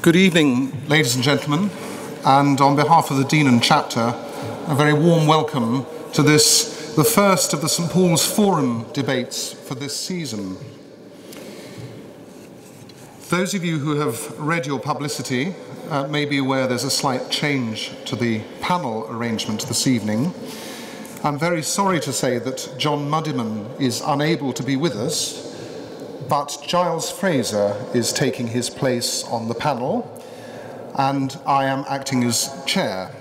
Good evening, ladies and gentlemen, and on behalf of the Dean and Chapter, a very warm welcome to this, the first of the St. Paul's Forum debates for this season. Those of you who have read your publicity may be aware there's a slight change to the panel arrangement this evening. I'm very sorry to say that John Muddiman is unable to be with us, but Giles Fraser is taking his place on the panel, and I am acting as chair.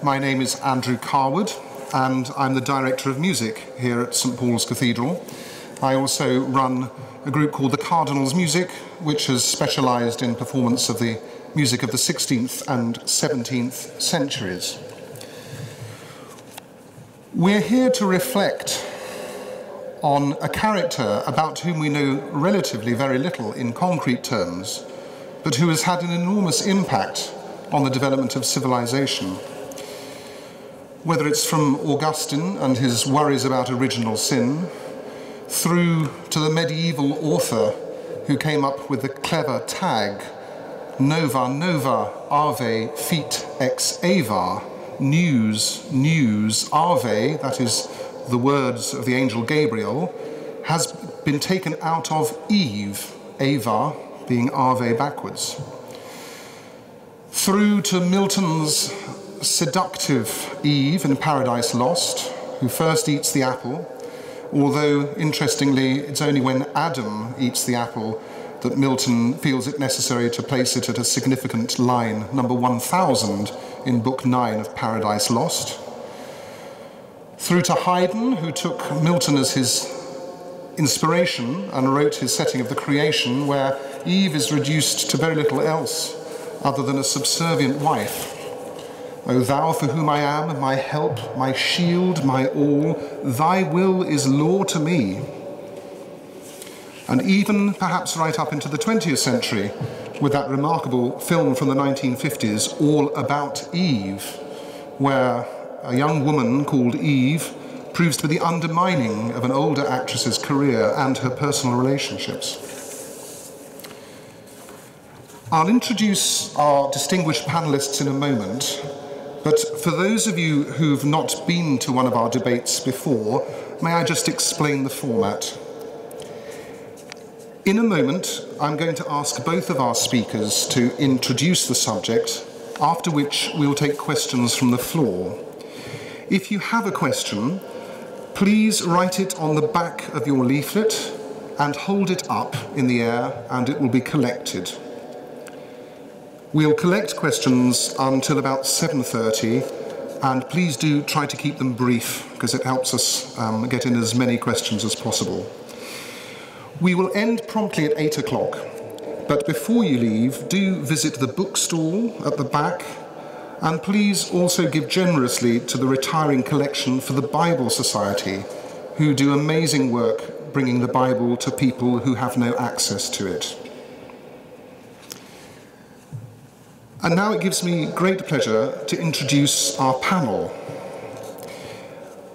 My name is Andrew Carwood, and I'm the Director of Music here at St. Paul's Cathedral. I also run a group called the Cardinals Music, which has specialised in performance of the music of the 16th and 17th centuries. We're here to reflect on a character about whom we know relatively very little in concrete terms, but who has had an enormous impact on the development of civilization. Whether it's from Augustine and his worries about original sin, through to the medieval author who came up with the clever tag, Nova, Nova, Ave, Fit ex Ava, news, news, Ave, that is the words of the angel Gabriel, has been taken out of Eve, Ava being Ave backwards. Through to Milton's seductive Eve in Paradise Lost, who first eats the apple, although, interestingly, it's only when Adam eats the apple that Milton feels it necessary to place it at a significant line, number 1000, in Book 9 of Paradise Lost. Through to Haydn, who took Milton as his inspiration and wrote his setting of the creation, where Eve is reduced to very little else other than a subservient wife. O thou for whom I am, my help, my shield, my all, thy will is law to me. And even perhaps right up into the 20th century, with that remarkable film from the 1950s, All About Eve, where a young woman called Eve proves to be the undermining of an older actress's career and her personal relationships. I'll introduce our distinguished panelists in a moment, but for those of you who've not been to one of our debates before, may I just explain the format? In a moment, I'm going to ask both of our speakers to introduce the subject, after which we'll take questions from the floor. If you have a question, please write it on the back of your leaflet and hold it up in the air, and it will be collected. We'll collect questions until about 7:30, and please do try to keep them brief, because it helps us get in as many questions as possible. We will end promptly at 8 o'clock, but before you leave, do visit the bookstall at the back, and please also give generously to the retiring collection for the Bible Society, who do amazing work bringing the Bible to people who have no access to it. And now it gives me great pleasure to introduce our panel.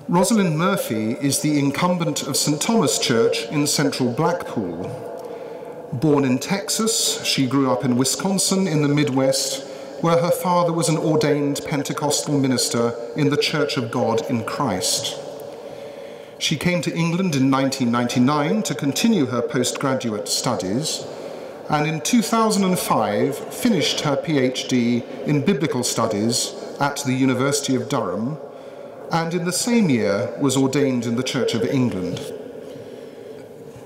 Roselyn Murphy is the incumbent of St. Thomas Church in central Blackpool. Born in Texas, she grew up in Wisconsin in the Midwest, where her father was an ordained Pentecostal minister in the Church of God in Christ. She came to England in 1999 to continue her postgraduate studies, and in 2005 finished her PhD in Biblical Studies at the University of Durham, and in the same year was ordained in the Church of England.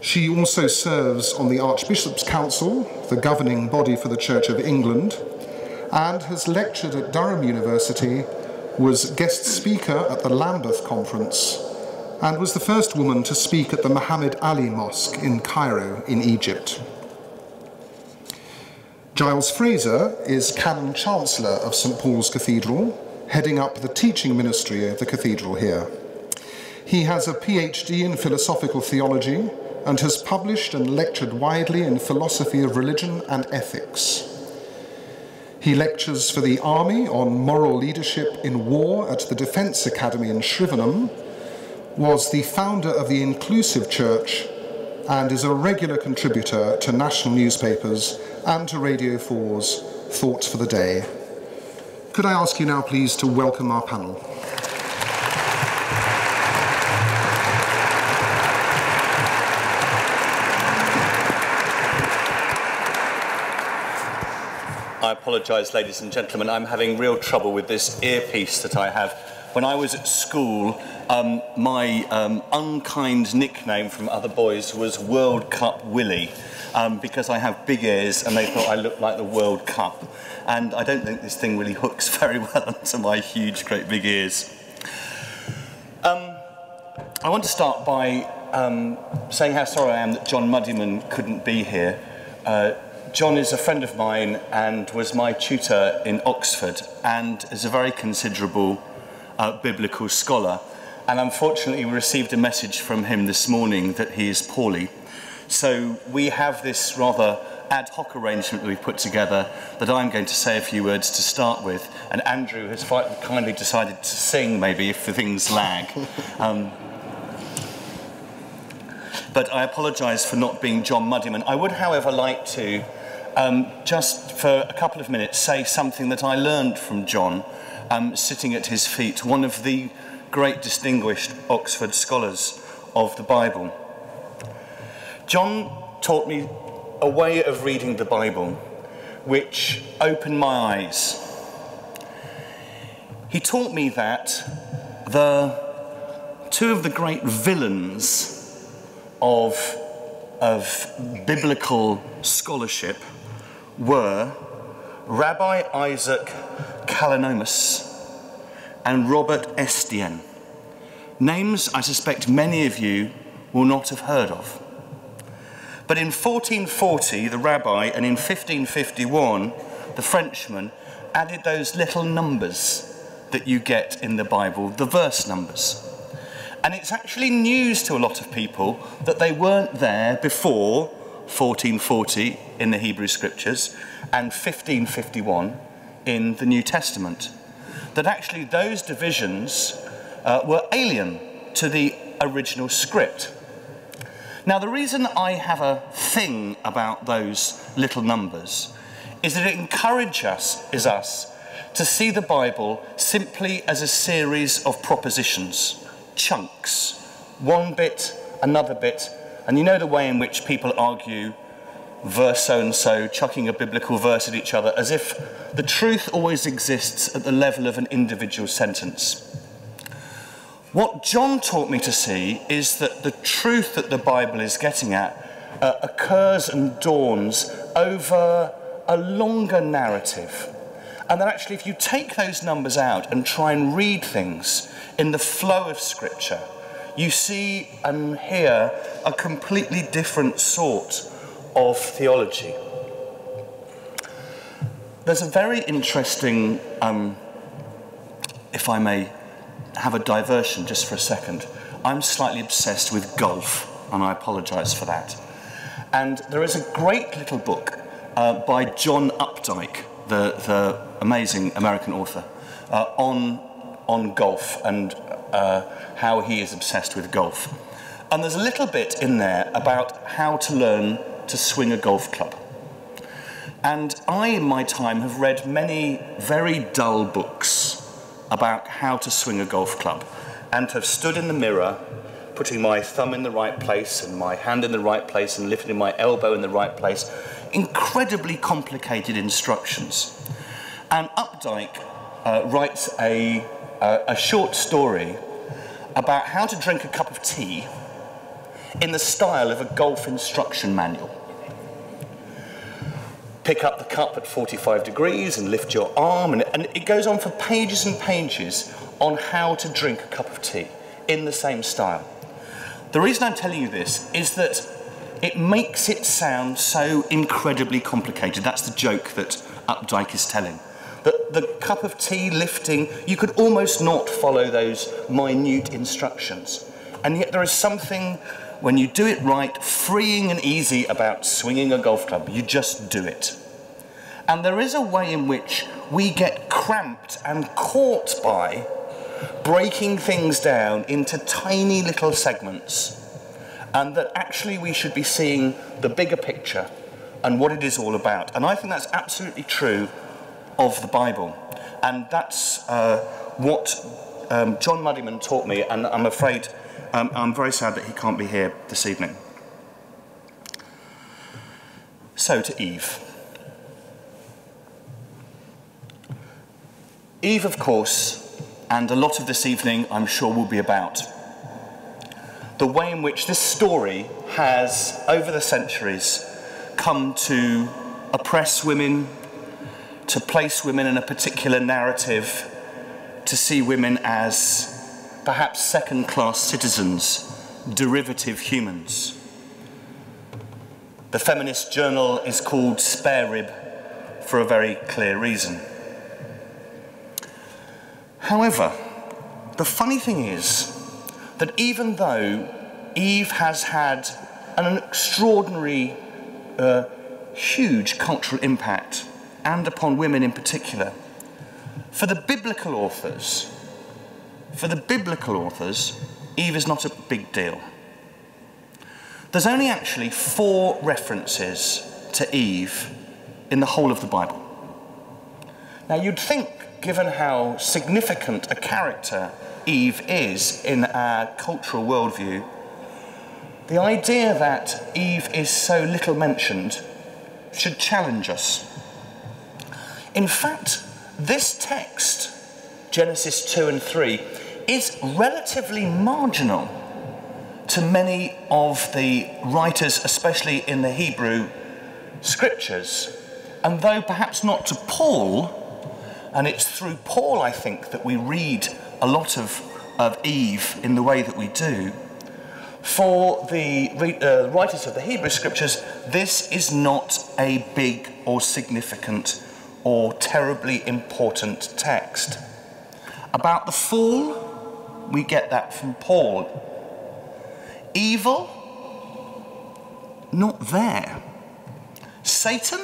She also serves on the Archbishop's Council, the governing body for the Church of England, and has lectured at Durham University, was guest speaker at the Lambeth Conference, and was the first woman to speak at the Muhammad Ali Mosque in Cairo in Egypt. Giles Fraser is Canon Chancellor of St. Paul's Cathedral, heading up the teaching ministry of the cathedral here. He has a PhD in philosophical theology and has published and lectured widely in philosophy of religion and ethics. He lectures for the Army on moral leadership in war at the Defence Academy in Shrivenham, was the founder of the Inclusive Church, and is a regular contributor to national newspapers and to Radio 4's thought for the day. Could I ask you now, please, to welcome our panel? I apologise, ladies and gentlemen, I'm having real trouble with this earpiece that I have. When I was at school, my unkind nickname from other boys was World Cup Willie, because I have big ears and they thought I looked like the World Cup. And I don't think this thing really hooks very well onto my huge, great big ears. I want to start by saying how sorry I am that John Muddyman couldn't be here. John is a friend of mine and was my tutor in Oxford and is a very considerable biblical scholar. And unfortunately, we received a message from him this morning that he is poorly. So we have this rather ad hoc arrangement that we've put together that I'm going to say a few words to start with. And Andrew has kindly decided to sing, maybe, if the things lag. But I apologise for not being John Muddyman. I would, however, like to, just for a couple of minutes, say something that I learned from John, sitting at his feet, one of the great distinguished Oxford scholars of the Bible. John taught me a way of reading the Bible which opened my eyes. He taught me that two of the great villains of biblical scholarship were Rabbi Isaac Kalanomus and Robert Estienne. Names I suspect many of you will not have heard of. But in 1440, the rabbi, and in 1551, the Frenchman, added those little numbers that you get in the Bible, the verse numbers. And it's actually news to a lot of people that they weren't there before 1440 in the Hebrew Scriptures and 1551 in the New Testament. That actually those divisions were alien to the original script. Now, the reason I have a thing about those little numbers is that it encourages us to see the Bible simply as a series of propositions, chunks, one bit, another bit, and you know the way in which people argue verse so-and-so, chucking a biblical verse at each other, as if the truth always exists at the level of an individual sentence. What John taught me to see is that the truth that the Bible is getting at occurs and dawns over a longer narrative. And that actually, if you take those numbers out and try and read things in the flow of Scripture, you see and hear a completely different sort of theology. There's a very interesting, if I may have a diversion just for a second. I'm slightly obsessed with golf, and I apologise for that. And there is a great little book by John Updike, the amazing American author, on golf and how he is obsessed with golf. And there's a little bit in there about how to learn to swing a golf club. And I, in my time, have read many very dull books about how to swing a golf club, and have stood in the mirror, putting my thumb in the right place and my hand in the right place and lifting my elbow in the right place. Incredibly complicated instructions. And Updike writes a short story about how to drink a cup of tea in the style of a golf instruction manual. Pick up the cup at 45 degrees and lift your arm, and it goes on for pages and pages on how to drink a cup of tea in the same style. The reason I'm telling you this is that it makes it sound so incredibly complicated. That's the joke that Updike is telling. That the cup of tea lifting, you could almost not follow those minute instructions. And yet there is something, when you do it right, freeing and easy about swinging a golf club. You just do it. And there is a way in which we get cramped and caught by breaking things down into tiny little segments, and that actually we should be seeing the bigger picture and what it is all about. And I think that's absolutely true of the Bible. And that's what John Muddyman taught me, and I'm afraid I'm very sad that he can't be here this evening. So to Eve. Eve, of course, and a lot of this evening, I'm sure, will be about the way in which this story has, over the centuries, come to oppress women, to place women in a particular narrative, to see women as perhaps second-class citizens, derivative humans. The feminist journal is called Spare Rib for a very clear reason. However, the funny thing is that even though Eve has had an extraordinary, huge cultural impact, and upon women in particular, for the biblical authors, Eve is not a big deal. There's only actually 4 references to Eve in the whole of the Bible. Now you'd think, given how significant a character Eve is in our cultural worldview, the idea that Eve is so little mentioned should challenge us. In fact, this text, Genesis 2 and 3, is relatively marginal to many of the writers, especially in the Hebrew scriptures. And though perhaps not to Paul, and it's through Paul, I think, that we read a lot of Eve in the way that we do, for the writers of the Hebrew scriptures, this is not a big or significant or terribly important text. About the fall, we get that from Paul. Evil, not there. Satan,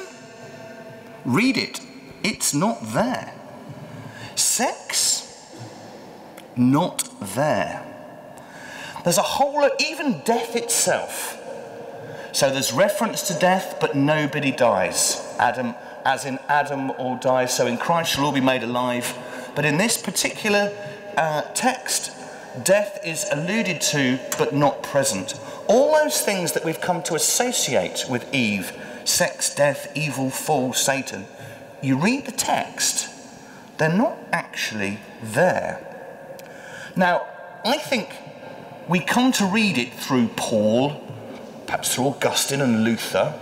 read it, it's not there. Sex, not there. There's a whole, even death itself. So there's reference to death, but nobody dies. Adam, as in Adam all dies, so in Christ shall all be made alive. But in this particular text, death is alluded to, but not present. All those things that we've come to associate with Eve, sex, death, evil, fall, Satan, you read the text, they're not actually there. Now, I think we come to read it through Paul, perhaps through Augustine and Luther,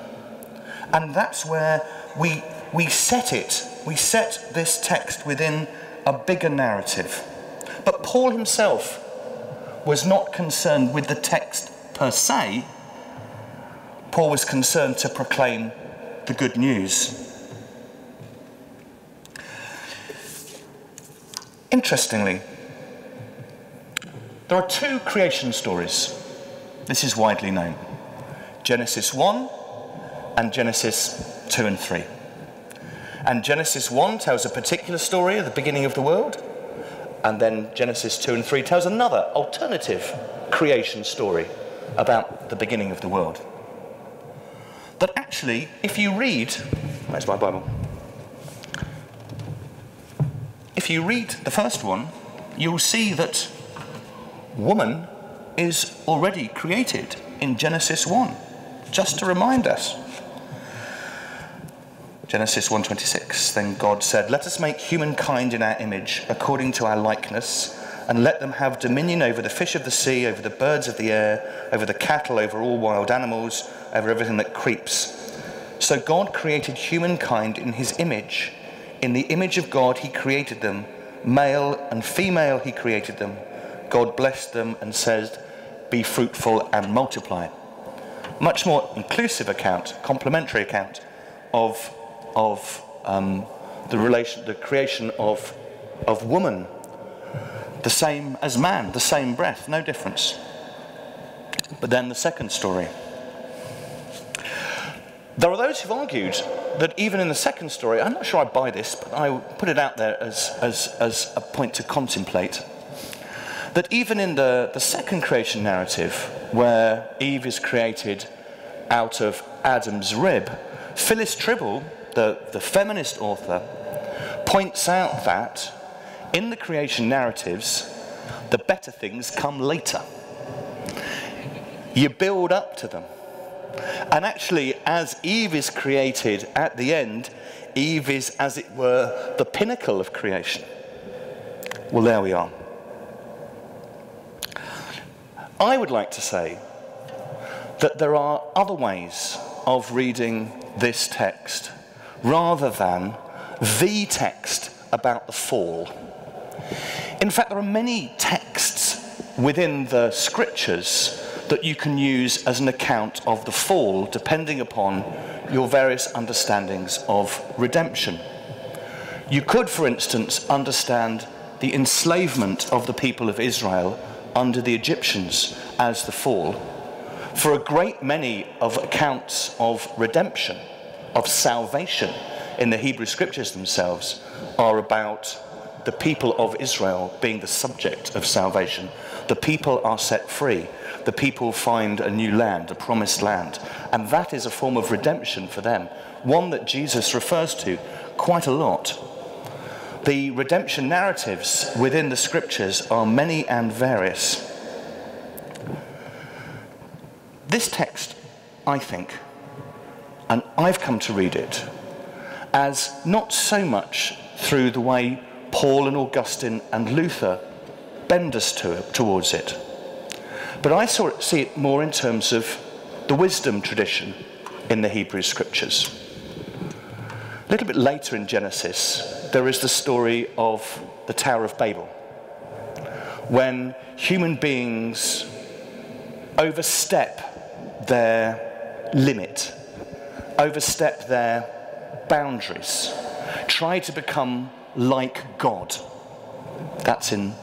and that's where we set it. We set this text within a bigger narrative. But Paul himself was not concerned with the text per se. Paul was concerned to proclaim the good news. Interestingly, there are 2 creation stories. This is widely known. Genesis 1 and Genesis 2 and 3. And Genesis 1 tells a particular story of the beginning of the world, and then Genesis 2 and 3 tells another alternative creation story about the beginning of the world. That actually, if you read, where's my Bible? If you read the first one, you'll see that woman is already created in Genesis 1, just to remind us. Genesis 1:26, then God said, "Let us make humankind in our image, according to our likeness, and let them have dominion over the fish of the sea, over the birds of the air, over the cattle, over all wild animals, over everything that creeps." So God created humankind in his image. In the image of God he created them, male and female he created them. God blessed them and said, "Be fruitful and multiply." Much more inclusive account, complementary account of the creation of woman, the same as man, the same breath, no difference. But then the second story. There are those who've argued that even in the second story, I'm not sure I buy this, but I put it out there as a point to contemplate, that even in the second creation narrative, where Eve is created out of Adam's rib, Phyllis Tribble, the feminist author, points out that in the creation narratives, the better things come later. You build up to them. And actually, as Eve is created at the end, Eve is, as it were, the pinnacle of creation. Well, there we are. I would like to say that there are other ways of reading this text rather than the text about the fall. In fact, there are many texts within the scriptures that you can use as an account of the fall, depending upon your various understandings of redemption. You could, for instance, understand the enslavement of the people of Israel under the Egyptians as the fall. For a great many of accounts of redemption, of salvation in the Hebrew scriptures themselves, are about the people of Israel being the subject of salvation. The people are set free. The people find a new land, a promised land. And that is a form of redemption for them, one that Jesus refers to quite a lot. The redemption narratives within the scriptures are many and various. This text, I think, and I've come to read it, as not so much through the way Paul and Augustine and Luther bend us towards it, but I see it more in terms of the wisdom tradition in the Hebrew scriptures. A little bit later in Genesis, there is the story of the Tower of Babel, when human beings overstep their limit, overstep their boundaries, try to become like God. That's in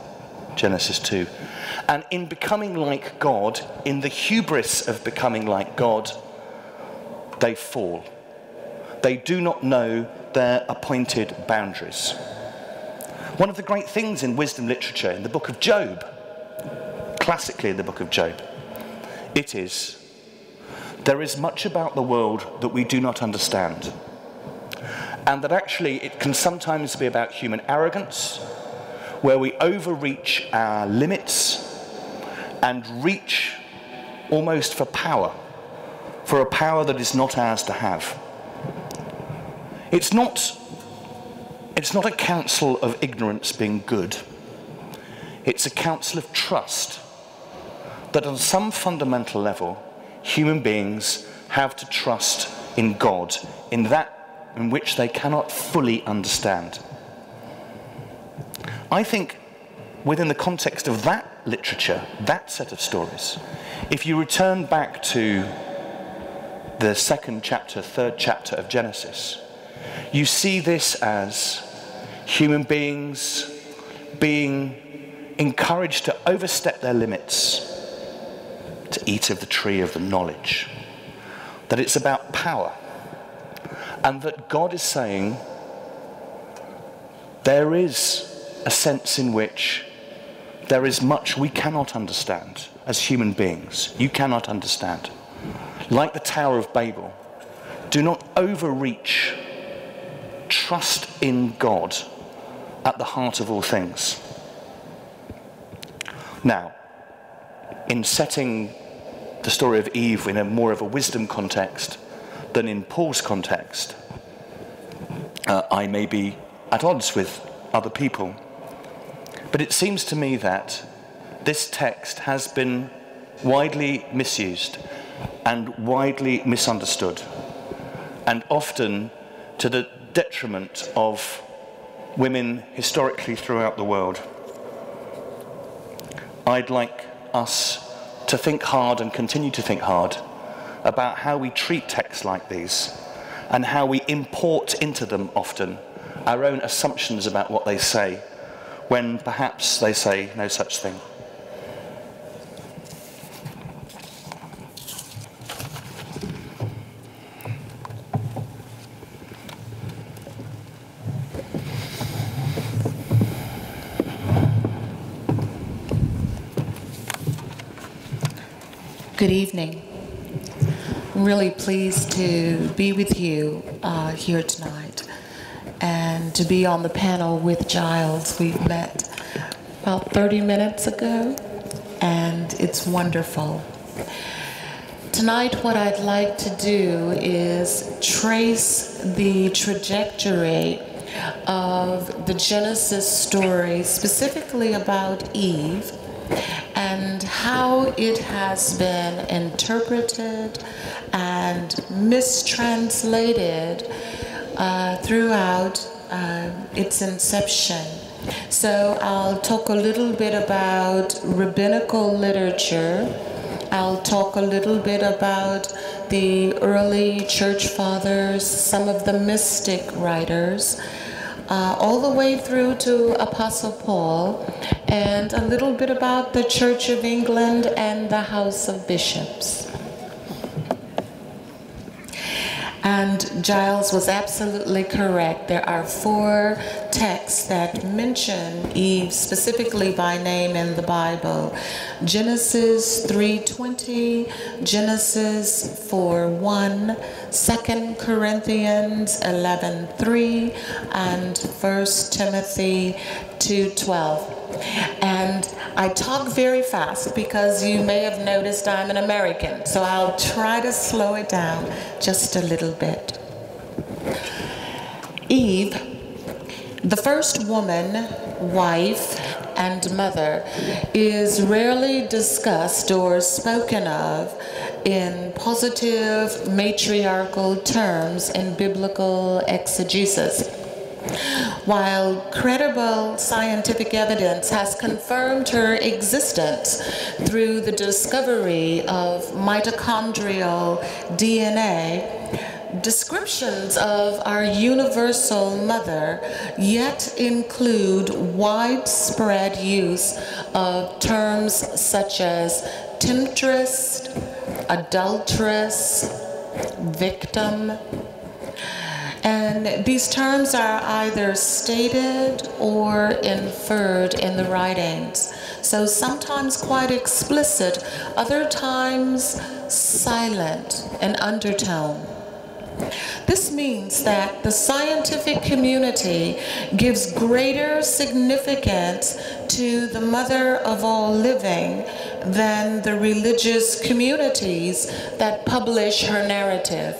Genesis 2. And in becoming like God, in the hubris of becoming like God, they fall. They do not know their appointed boundaries. One of the great things in wisdom literature, in the book of Job, classically in the book of Job, it is, there is much about the world that we do not understand. And that actually it can sometimes be about human arrogance, where we overreach our limits and reach almost for power, for a power that is not ours to have. It's not a counsel of ignorance being good. It's a counsel of trust, that on some fundamental level, human beings have to trust in God, in that in which they cannot fully understand. I think within the context of that literature, that set of stories, if you return back to the second chapter, third chapter of Genesis, you see this as human beings being encouraged to overstep their limits, to eat of the tree of the knowledge, that it's about power, and that God is saying there is a sense in which there is much we cannot understand as human beings. You cannot understand. Like the Tower of Babel, do not overreach. Trust in God at the heart of all things. Now, in setting the story of Eve in a more of a wisdom context than in Paul's context, I may be at odds with other people. But it seems to me that this text has been widely misused and widely misunderstood, and often to the detriment of women historically throughout the world. I'd like us to think hard and continue to think hard about how we treat texts like these and how we import into them often our own assumptions about what they say, when perhaps they say no such thing. Good evening. really pleased to be with you here tonight and to be on the panel with Giles. We've met about 30 minutes ago, and it's wonderful. Tonight, what I'd like to do is trace the trajectory of the Genesis story, specifically about Eve, and how it has been interpreted and mistranslated throughout its inception. So I'll talk a little bit about rabbinical literature. I'll talk a little bit about the early church fathers, some of the mystic writers, all the way through to Apostle Paul, and a little bit about the Church of England and the House of Bishops. And Giles was absolutely correct. There are 4 texts that mention Eve specifically by name in the Bible. Genesis 3:20, Genesis 4:1, 2 Corinthians 11:3, and 1 Timothy 2:12. And I talk very fast because you may have noticed I'm an American, so I'll try to slow it down just a little bit. Eve, the first woman, wife, and mother, is rarely discussed or spoken of in positive matriarchal terms in biblical exegesis. While credible scientific evidence has confirmed her existence through the discovery of mitochondrial DNA, descriptions of our universal mother yet include widespread use of terms such as temptress, adulteress, victim. And these terms are either stated or inferred in the writings. So sometimes quite explicit, other times silent and undertone. This means that the scientific community gives greater significance to the mother of all living than the religious communities that publish her narrative.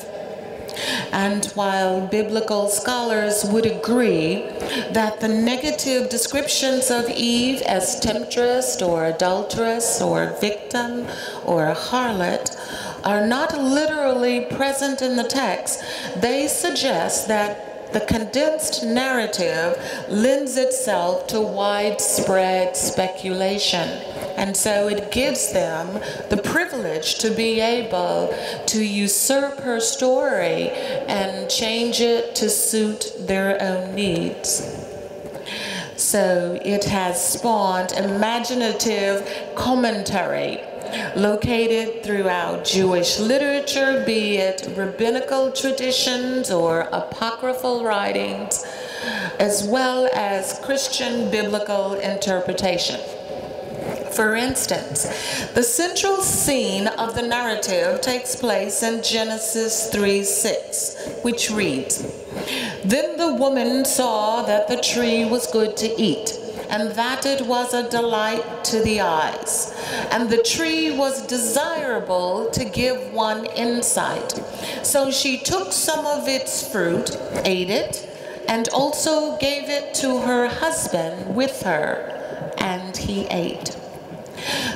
And while biblical scholars would agree that the negative descriptions of Eve as temptress or adulteress or victim or harlot are not literally present in the text, they suggest that the condensed narrative lends itself to widespread speculation. And so it gives them the privilege to be able to usurp her story and change it to suit their own needs. So it has spawned imaginative commentary located throughout Jewish literature, be it rabbinical traditions or apocryphal writings, as well as Christian biblical interpretation. For instance, the central scene of the narrative takes place in Genesis 3:6, which reads, "Then the woman saw that the tree was good to eat, and that it was a delight to the eyes, and the tree was desirable to give one insight. So she took some of its fruit, ate it, and also gave it to her husband with her, and he ate."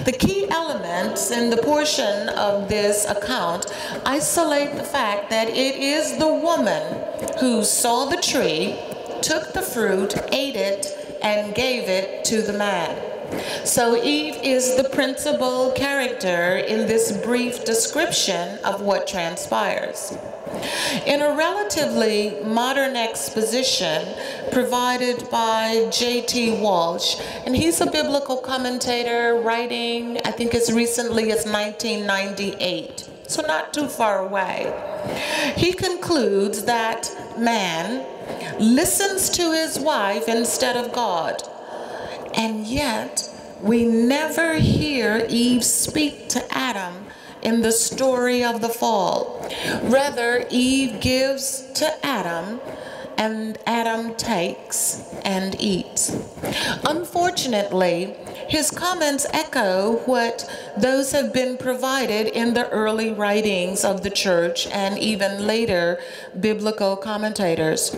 The key elements in the portion of this account isolate the fact that it is the woman who saw the tree, took the fruit, ate it, and gave it to the man. So Eve is the principal character in this brief description of what transpires. In a relatively modern exposition provided by J.T. Walsh, and he's a biblical commentator writing, I think as recently as 1998, so not too far away, he concludes that man listens to his wife instead of God, and yet we never hear Eve speak to Adam in the story of the fall. Rather, Eve gives to Adam, and Adam takes and eats. Unfortunately, his comments echo what those have been provided in the early writings of the church and even later biblical commentators.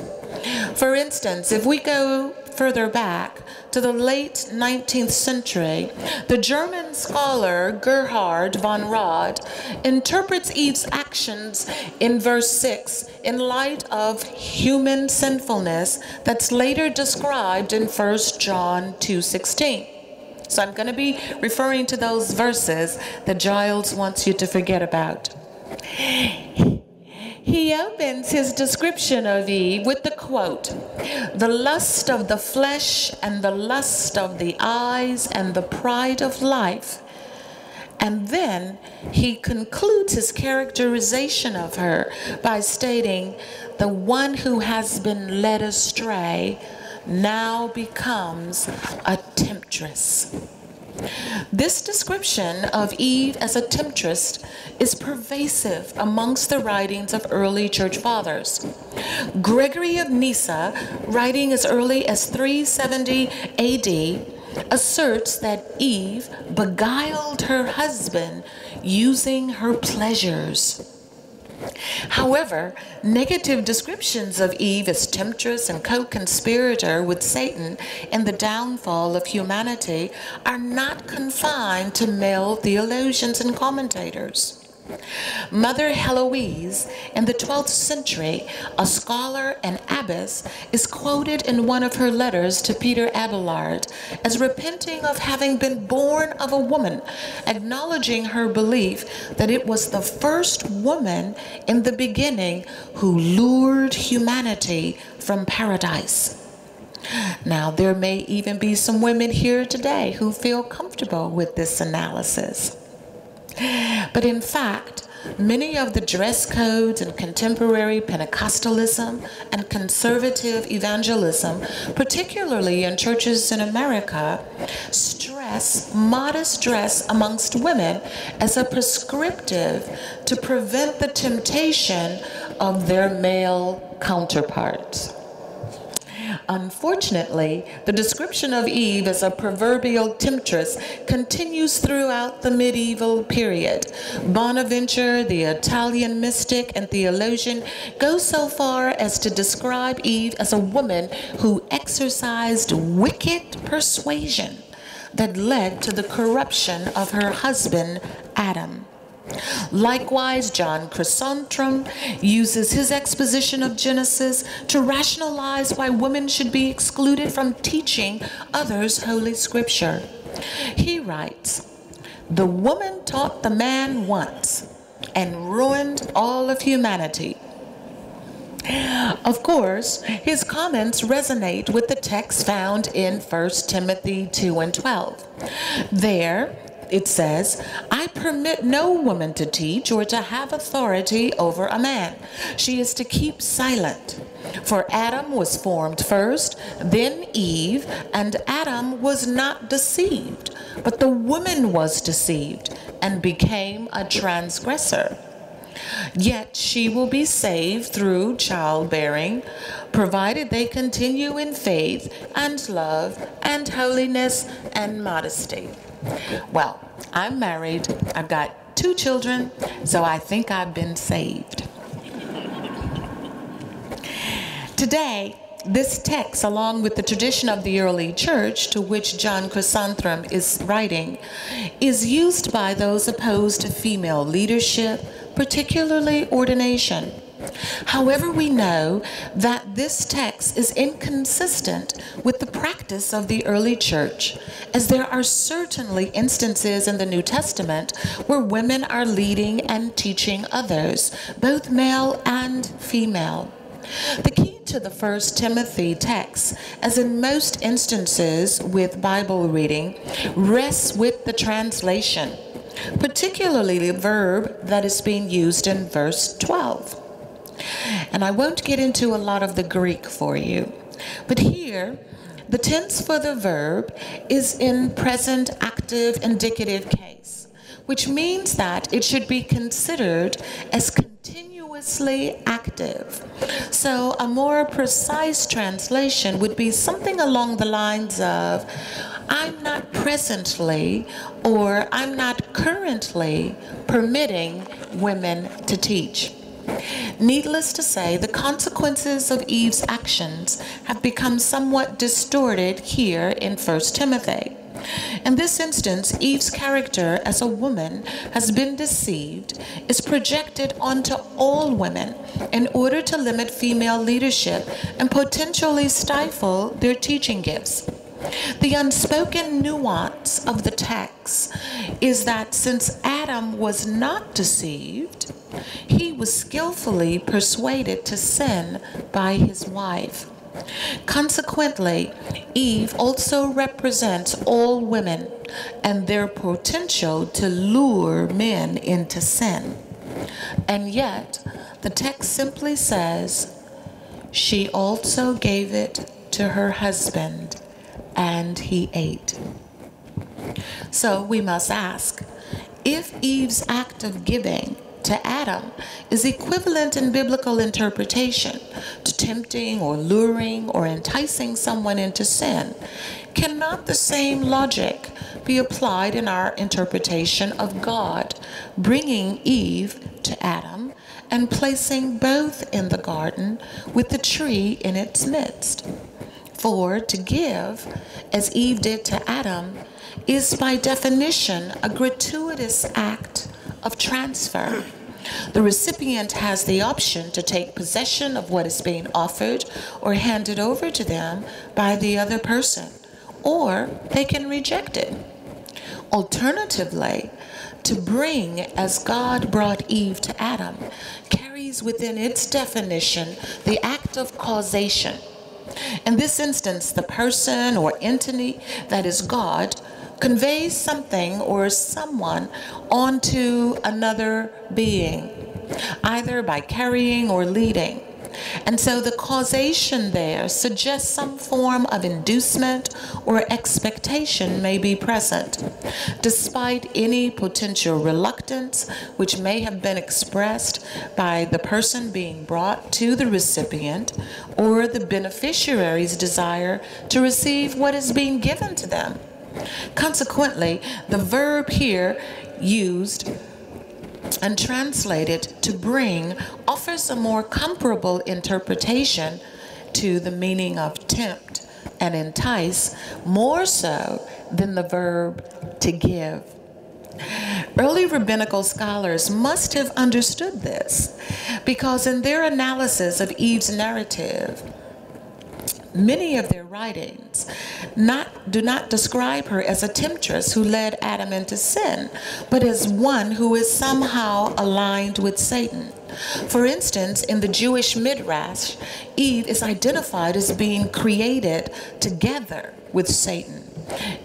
For instance, if we go further back to the late 19th century, the German scholar Gerhard von Rad interprets Eve's actions in verse 6 in light of human sinfulness that's later described in 1 John 2:16. So I'm going to be referring to those verses that Giles wants you to forget about. He opens his description of Eve with the quote, "The lust of the flesh and the lust of the eyes and the pride of life." And then he concludes his characterization of her by stating, "The one who has been led astray now becomes a temptress." This description of Eve as a temptress is pervasive amongst the writings of early church fathers. Gregory of Nyssa, writing as early as 370 AD, asserts that Eve beguiled her husband using her pleasures. However, negative descriptions of Eve as temptress and co-conspirator with Satan in the downfall of humanity are not confined to male theologians and commentators. Mother Heloise, in the 12th century, a scholar and abbess, is quoted in one of her letters to Peter Abelard as repenting of having been born of a woman, acknowledging her belief that it was the first woman in the beginning who lured humanity from paradise. Now, there may even be some women here today who feel comfortable with this analysis. But in fact, many of the dress codes in contemporary Pentecostalism and conservative evangelism, particularly in churches in America, stress modest dress amongst women as a prescriptive to prevent the temptation of their male counterparts. Unfortunately, the description of Eve as a proverbial temptress continues throughout the medieval period. Bonaventure, the Italian mystic and theologian, goes so far as to describe Eve as a woman who exercised wicked persuasion that led to the corruption of her husband, Adam. Likewise, John Chrysostom uses his exposition of Genesis to rationalize why women should be excluded from teaching others Holy Scripture. He writes, "The woman taught the man once and ruined all of humanity." Of course, his comments resonate with the text found in 1 Timothy 2 and 12. There, it says, "I permit no woman to teach or to have authority over a man. She is to keep silent. For Adam was formed first, then Eve, and Adam was not deceived, but the woman was deceived and became a transgressor. Yet she will be saved through childbearing, provided they continue in faith and love and holiness and modesty." Well, I'm married, I've got 2 children, so I think I've been saved. Today, this text, along with the tradition of the early church to which John Chrysostom is writing, is used by those opposed to female leadership, particularly ordination. However, we know that this text is inconsistent with the practice of the early church, as there are certainly instances in the New Testament where women are leading and teaching others, both male and female. The key to the 1 Timothy text, as in most instances with Bible reading, rests with the translation, particularly the verb that is being used in verse 12. And I won't get into a lot of the Greek for you, but here the tense for the verb is in present active indicative case, which means that it should be considered as continuously active. So a more precise translation would be something along the lines of, I'm not presently or I'm not currently permitting women to teach. Needless to say, the consequences of Eve's actions have become somewhat distorted here in 1 Timothy. In this instance, Eve's character as a woman has been deceived, is projected onto all women in order to limit female leadership and potentially stifle their teaching gifts. The unspoken nuance of the text is that since Adam was not deceived, he was skillfully persuaded to sin by his wife. Consequently, Eve also represents all women and their potential to lure men into sin. And yet, the text simply says, she also gave it to her husband, and he ate. So we must ask, if Eve's act of giving to Adam is equivalent in biblical interpretation to tempting or luring or enticing someone into sin, cannot the same logic be applied in our interpretation of God bringing Eve to Adam and placing both in the garden with the tree in its midst? For to give, as Eve did to Adam, is by definition a gratuitous act of transfer. The recipient has the option to take possession of what is being offered or handed over to them by the other person, or they can reject it. Alternatively, to bring as God brought Eve to Adam carries within its definition the act of causation. In this instance, the person or entity that is God conveys something or someone onto another being, either by carrying or leading. And so the causation there suggests some form of inducement or expectation may be present, despite any potential reluctance which may have been expressed by the person being brought to the recipient or the beneficiary's desire to receive what is being given to them. Consequently, the verb here used and translated to bring offers a more comparable interpretation to the meaning of tempt and entice, more so than the verb to give. Early rabbinical scholars must have understood this, because in their analysis of Eve's narrative, many of their writings do not describe her as a temptress who led Adam into sin, but as one who is somehow aligned with Satan. For instance, in the Jewish Midrash, Eve is identified as being created together with Satan.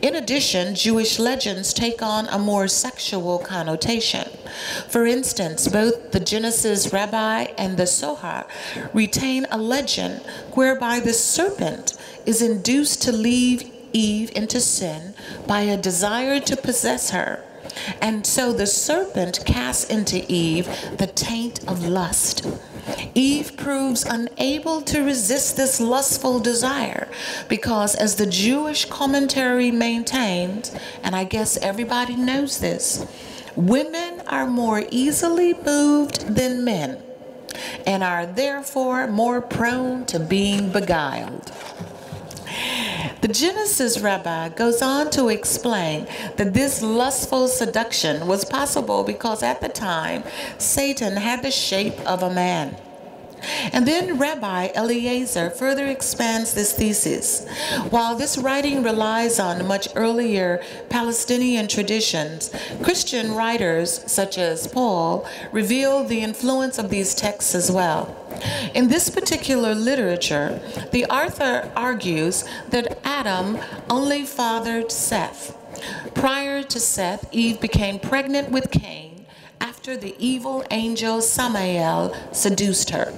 In addition, Jewish legends take on a more sexual connotation. For instance, both the Genesis Rabbi and the Zohar retain a legend whereby the serpent is induced to lead Eve into sin by a desire to possess her. And so the serpent casts into Eve the taint of lust. Eve proves unable to resist this lustful desire because, as the Jewish commentary maintains, and I guess everybody knows this, women are more easily moved than men and are therefore more prone to being beguiled. The Genesis Rabbi goes on to explain that this lustful seduction was possible because at the time, Satan had the shape of a man. And then Rabbi Eliezer further expands this thesis. While this writing relies on much earlier Palestinian traditions, Christian writers such as Paul reveal the influence of these texts as well. In this particular literature, the author argues that Adam only fathered Seth. Prior to Seth, Eve became pregnant with Cain after the evil angel Samael seduced her.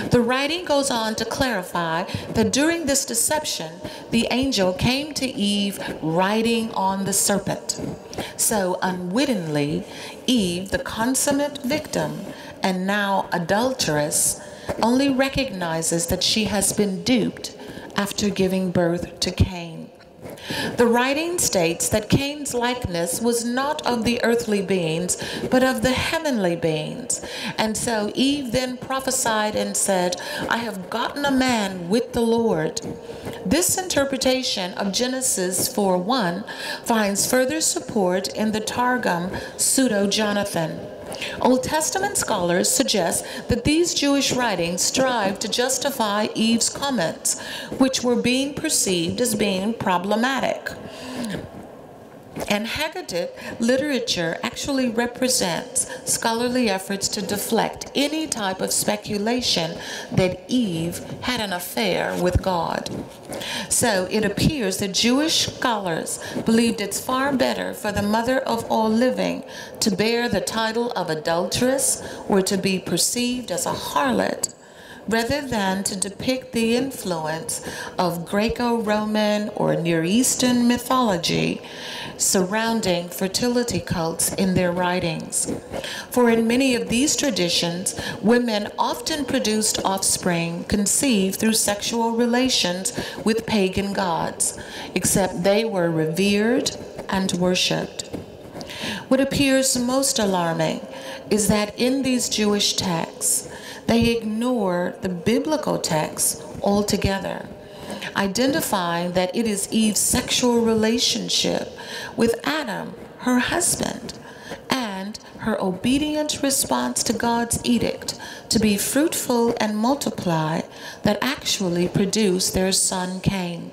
The writing goes on to clarify that during this deception, the angel came to Eve riding on the serpent. So unwittingly, Eve, the consummate victim and now adulteress, only recognizes that she has been duped after giving birth to Cain. The writing states that Cain's likeness was not of the earthly beings, but of the heavenly beings. And so Eve then prophesied and said, I have gotten a man with the Lord. This interpretation of Genesis 4:1 finds further support in the Targum Pseudo-Jonathan. Old Testament scholars suggest that these Jewish writings strive to justify Eve's comments, which were being perceived as being problematic. And Haggadic literature actually represents scholarly efforts to deflect any type of speculation that Eve had an affair with God. So it appears that Jewish scholars believed it's far better for the mother of all living to bear the title of adulteress or to be perceived as a harlot, rather than to depict the influence of Greco-Roman or Near Eastern mythology surrounding fertility cults in their writings. For in many of these traditions, women often produced offspring conceived through sexual relations with pagan gods, except they were revered and worshipped. What appears most alarming is that in these Jewish texts, they ignore the biblical texts altogether, identifying that it is Eve's sexual relationship with Adam, her husband, and her obedient response to God's edict to be fruitful and multiply that actually produced their son Cain.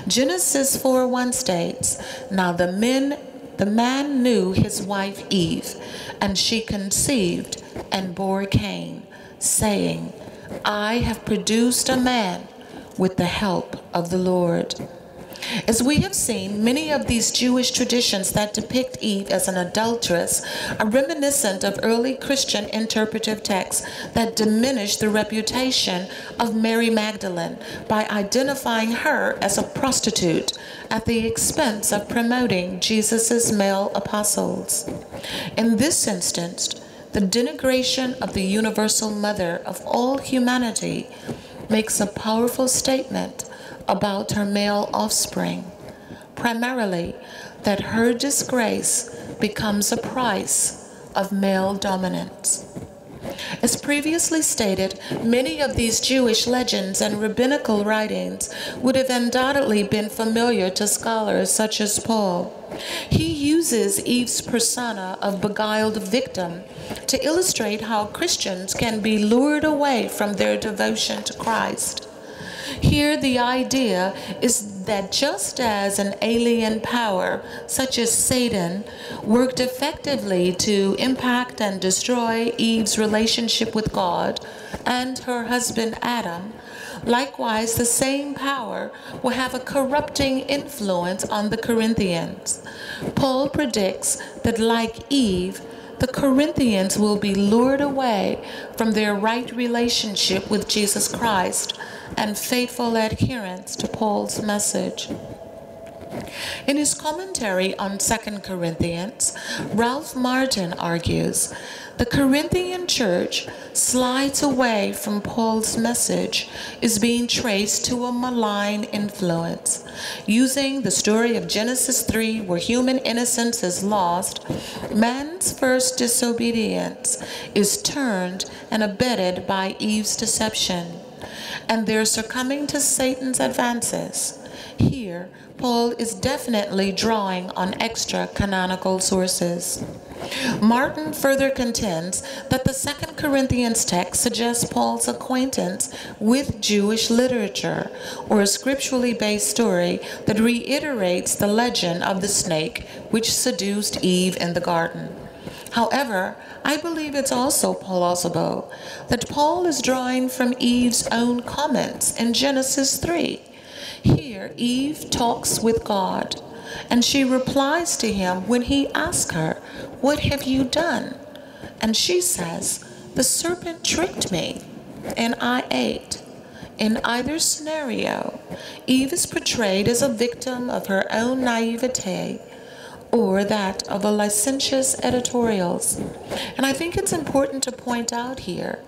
Genesis 4:1 states, Now the man knew his wife Eve, and she conceived and bore Cain, saying, I have produced a man with the help of the Lord. As we have seen, many of these Jewish traditions that depict Eve as an adulteress are reminiscent of early Christian interpretive texts that diminish the reputation of Mary Magdalene by identifying her as a prostitute at the expense of promoting Jesus' male apostles. In this instance, the denigration of the universal mother of all humanity makes a powerful statement about her male offspring, primarily that her disgrace becomes a price of male dominance. As previously stated, many of these Jewish legends and rabbinical writings would have undoubtedly been familiar to scholars such as Paul. He uses Eve's persona of beguiled victim to illustrate how Christians can be lured away from their devotion to Christ. Here, the idea is that just as an alien power, such as Satan, worked effectively to impact and destroy Eve's relationship with God and her husband Adam, likewise the same power will have a corrupting influence on the Corinthians. Paul predicts that, like Eve, the Corinthians will be lured away from their right relationship with Jesus Christ and faithful adherence to Paul's message. In his commentary on 2 Corinthians, Ralph Martin argues the Corinthian church slides away from Paul's message is being traced to a malign influence. Using the story of Genesis 3, where human innocence is lost, man's first disobedience is turned and abetted by Eve's deception, and their succumbing to Satan's advances. Here, Paul is definitely drawing on extra-canonical sources. Martin further contends that the 2 Corinthians text suggests Paul's acquaintance with Jewish literature, or a scripturally based story that reiterates the legend of the snake which seduced Eve in the garden. However, I believe it's also plausible that Paul is drawing from Eve's own comments in Genesis 3. Here, Eve talks with God, and she replies to him when he asks her, "What have you done?" And she says, "The serpent tricked me, and I ate. In either scenario, Eve is portrayed as a victim of her own naivete or that of the licentious editorials. And I think it's important to point out here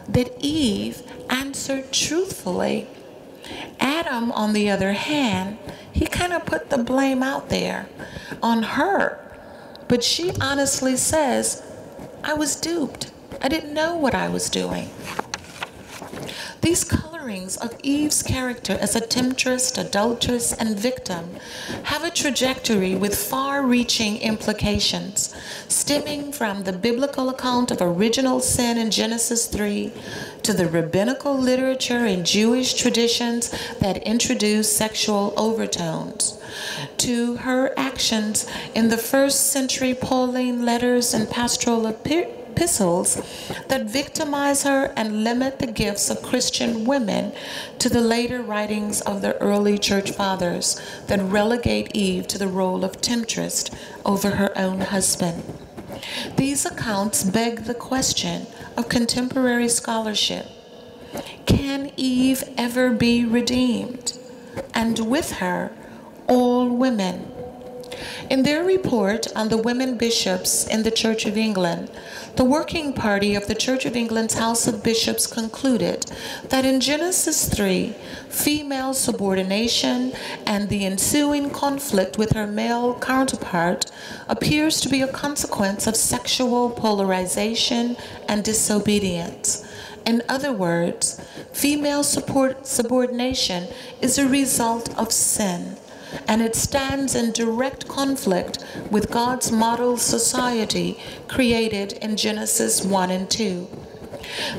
that Eve answered truthfully. Adam, on the other hand, he kind of put the blame out there on her. But she honestly says, I was duped. I didn't know what I was doing. These colorings of Eve's character as a temptress, adulteress, and victim have a trajectory with far-reaching implications, stemming from the biblical account of original sin in Genesis 3 to the rabbinical literature and Jewish traditions that introduce sexual overtones, to her actions in the first century Pauline letters and pastoral epistles that victimize her and limit the gifts of Christian women, to the later writings of the early church fathers that relegate Eve to the role of temptress over her own husband. These accounts beg the question of contemporary scholarship. Can Eve ever be redeemed? And with her, all women. In their report on the women bishops in the Church of England, the Working Party of the Church of England's House of Bishops concluded that in Genesis 3, female subordination and the ensuing conflict with her male counterpart appears to be a consequence of sexual polarization and disobedience. In other words, female subordination is a result of sin, and it stands in direct conflict with God's model society created in Genesis 1 and 2.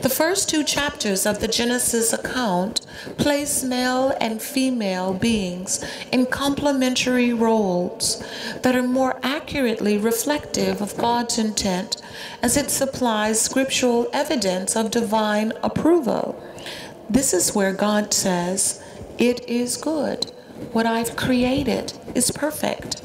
The first two chapters of the Genesis account place male and female beings in complementary roles that are more accurately reflective of God's intent as it supplies scriptural evidence of divine approval. This is where God says, "It is good. What I've created is perfect."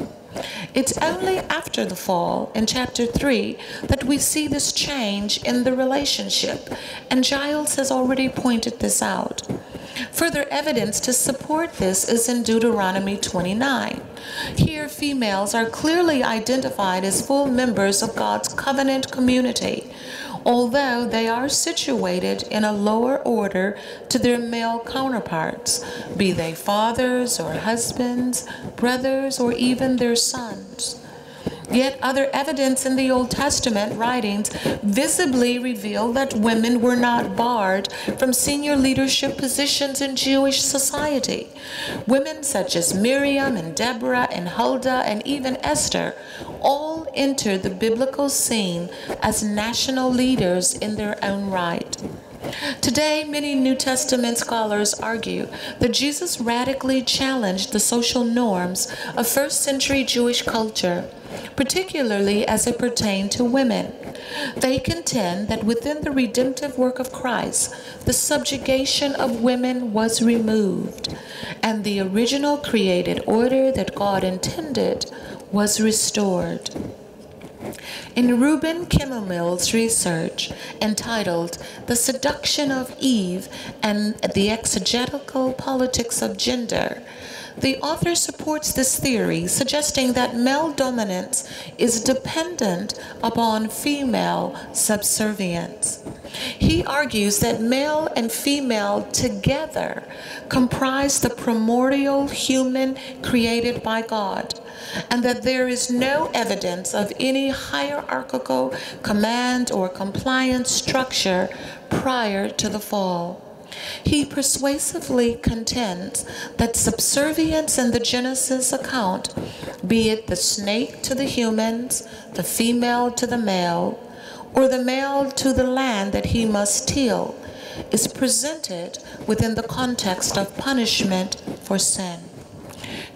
It's only after the fall, in chapter 3, that we see this change in the relationship, and Giles has already pointed this out. Further evidence to support this is in Deuteronomy 29. Here, females are clearly identified as full members of God's covenant community, although they are situated in a lower order to their male counterparts, be they fathers or husbands, brothers, or even their sons. Yet other evidence in the Old Testament writings visibly reveal that women were not barred from senior leadership positions in Jewish society. Women such as Miriam and Deborah and Huldah and even Esther all enter the biblical scene as national leaders in their own right. Today, many New Testament scholars argue that Jesus radically challenged the social norms of first-century Jewish culture, particularly as it pertained to women. They contend that within the redemptive work of Christ, the subjugation of women was removed, and the original created order that God intended was restored. In Reuben Kimmmel's research entitled "The Seduction of Eve and the Exegetical Politics of Gender," the author supports this theory, suggesting that male dominance is dependent upon female subservience. He argues that male and female together comprise the primordial human created by God, and that there is no evidence of any hierarchical command or compliance structure prior to the fall. He persuasively contends that subservience in the Genesis account, be it the snake to the humans, the female to the male, or the male to the land that he must till, is presented within the context of punishment for sin.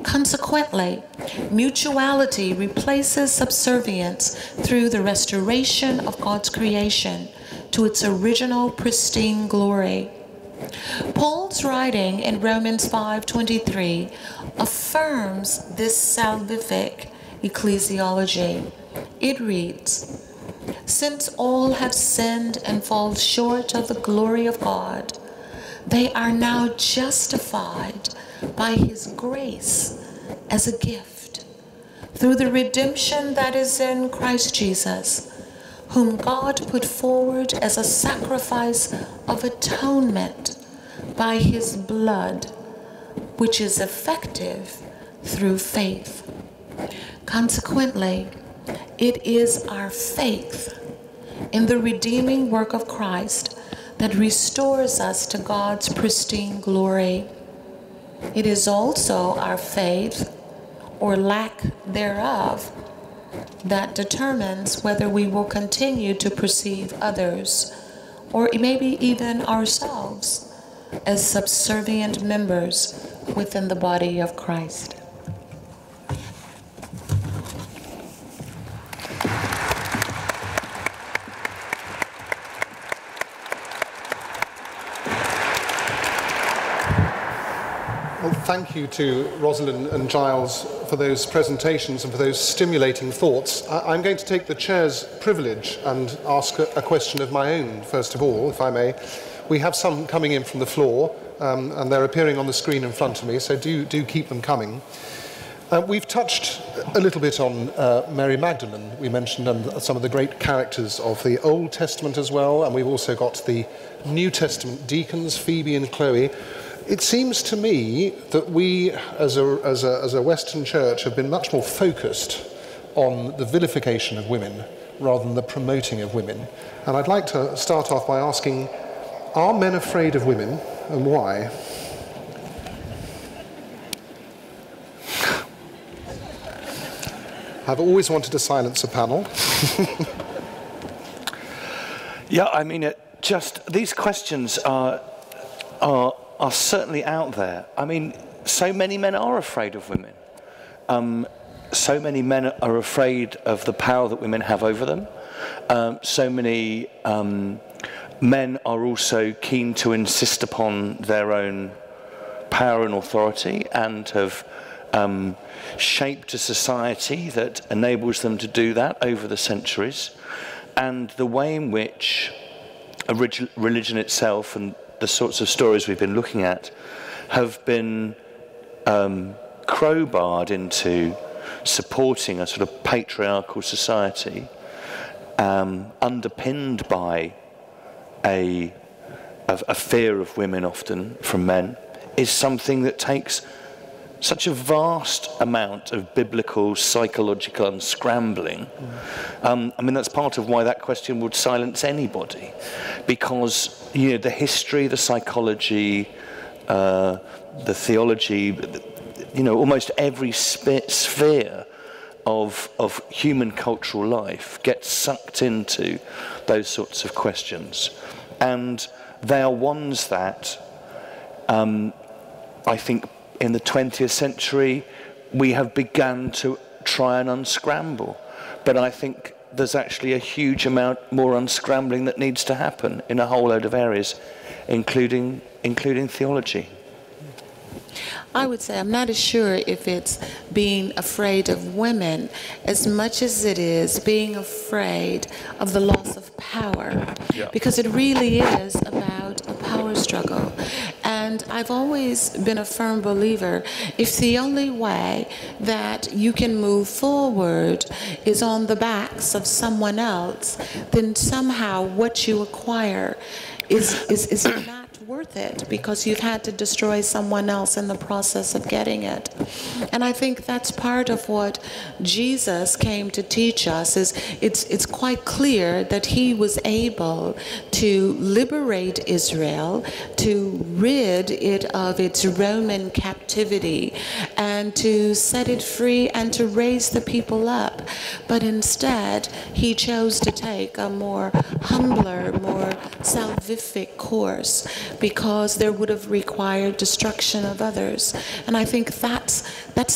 Consequently, mutuality replaces subservience through the restoration of God's creation to its original pristine glory. Paul's writing in Romans 5:23 affirms this salvific ecclesiology. It reads, Since all have sinned and fall short of the glory of God, they are now justified by his grace as a gift through the redemption that is in Christ Jesus, whom God put forward as a sacrifice of atonement by his blood, which is effective through faith. Consequently, it is our faith in the redeeming work of Christ that restores us to God's pristine glory. It is also our faith, or lack thereof, that determines whether we will continue to perceive others, or maybe even ourselves, as subservient members within the body of Christ. Well, thank you to Roselyn and Giles for those presentations and for those stimulating thoughts. I'm going to take the chair's privilege and ask a question of my own, first of all, if I may. We have some coming in from the floor, and they're appearing on the screen in front of me, so do keep them coming. We've touched a little bit on Mary Magdalene, we mentioned, and some of the great characters of the Old Testament as well, and we've also got the New Testament deacons, Phoebe and Chloe. It seems to me that we, as a Western church, have been much more focused on the vilification of women rather than the promoting of women. And I'd like to start off by asking, are men afraid of women, and why? I've always wanted to silence a panel. Yeah, I mean, these questions are certainly out there. I mean, so many men are afraid of women. So many men are afraid of the power that women have over them. So many men are also keen to insist upon their own power and authority, and have shaped a society that enables them to do that over the centuries. And the way in which religion itself and the sorts of stories we've been looking at have been crowbarred into supporting a sort of patriarchal society, underpinned by a fear of women often from men, is something that takes such a vast amount of biblical, psychological unscrambling. I mean, that's part of why that question would silence anybody, because, you know, the history, the psychology, the theology, you know, almost every sphere of human cultural life gets sucked into those sorts of questions. And they are ones that I think in the 20th century we have begun to try and unscramble. But I think there's actually a huge amount more unscrambling that needs to happen in a whole load of areas, including theology. I would say I'm not as sure if it's being afraid of women as much as it is being afraid of the loss of power, because it really is about a power struggle. And I've always been a firm believer, if the only way that you can move forward is on the backs of someone else, then somehow what you acquire is not worth it, because you've had to destroy someone else in the process of getting it. And I think that's part of what Jesus came to teach us. Is it's quite clear that he was able to liberate Israel, to rid it of its Roman captivity, and to set it free and to raise the people up. But instead, he chose to take a more humbler, more salvific course, because there would have required destruction of others. And I think that's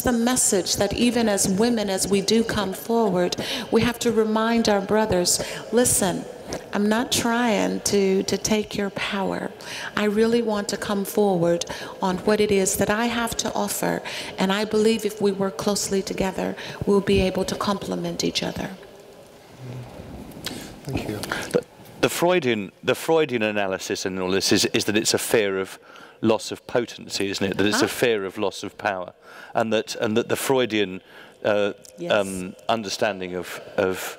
the message, that even as women, as we do come forward, we have to remind our brothers, listen, I'm not trying to take your power. I really want to come forward on what it is that I have to offer. And I believe if we work closely together, we'll be able to complement each other. Thank you. The Freudian analysis in all this is that it's a fear of loss of potency, isn't it? That it's a fear of loss of power, and that the Freudian understanding of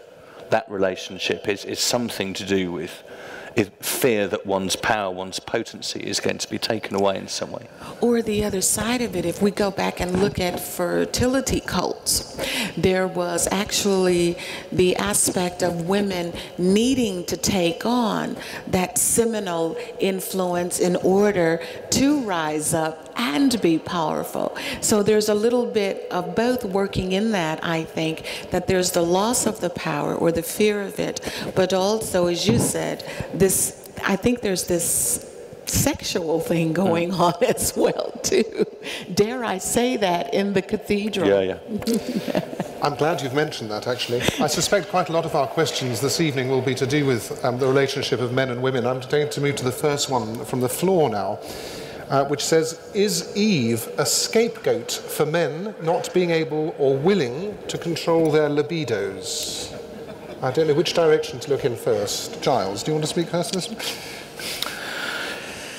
that relationship is something to do with fear that one's power, one's potency is going to be taken away in some way. Or the other side of it, if we go back and look at fertility cults, there was actually the aspect of women needing to take on that seminal influence in order to rise up and be powerful. So there's a little bit of both working in that, I think, that there's the loss of the power or the fear of it, but also, as you said, I think there's this sexual thing going on as well, too. Dare I say that, in the Cathedral. Yeah. I'm glad you've mentioned that, actually. I suspect quite a lot of our questions this evening will be to do with the relationship of men and women. I'm going to move to the first one from the floor now, which says, is Eve a scapegoat for men not being able or willing to control their libidos? I don't know which direction to look in first. Giles, do you want to speak first on this one?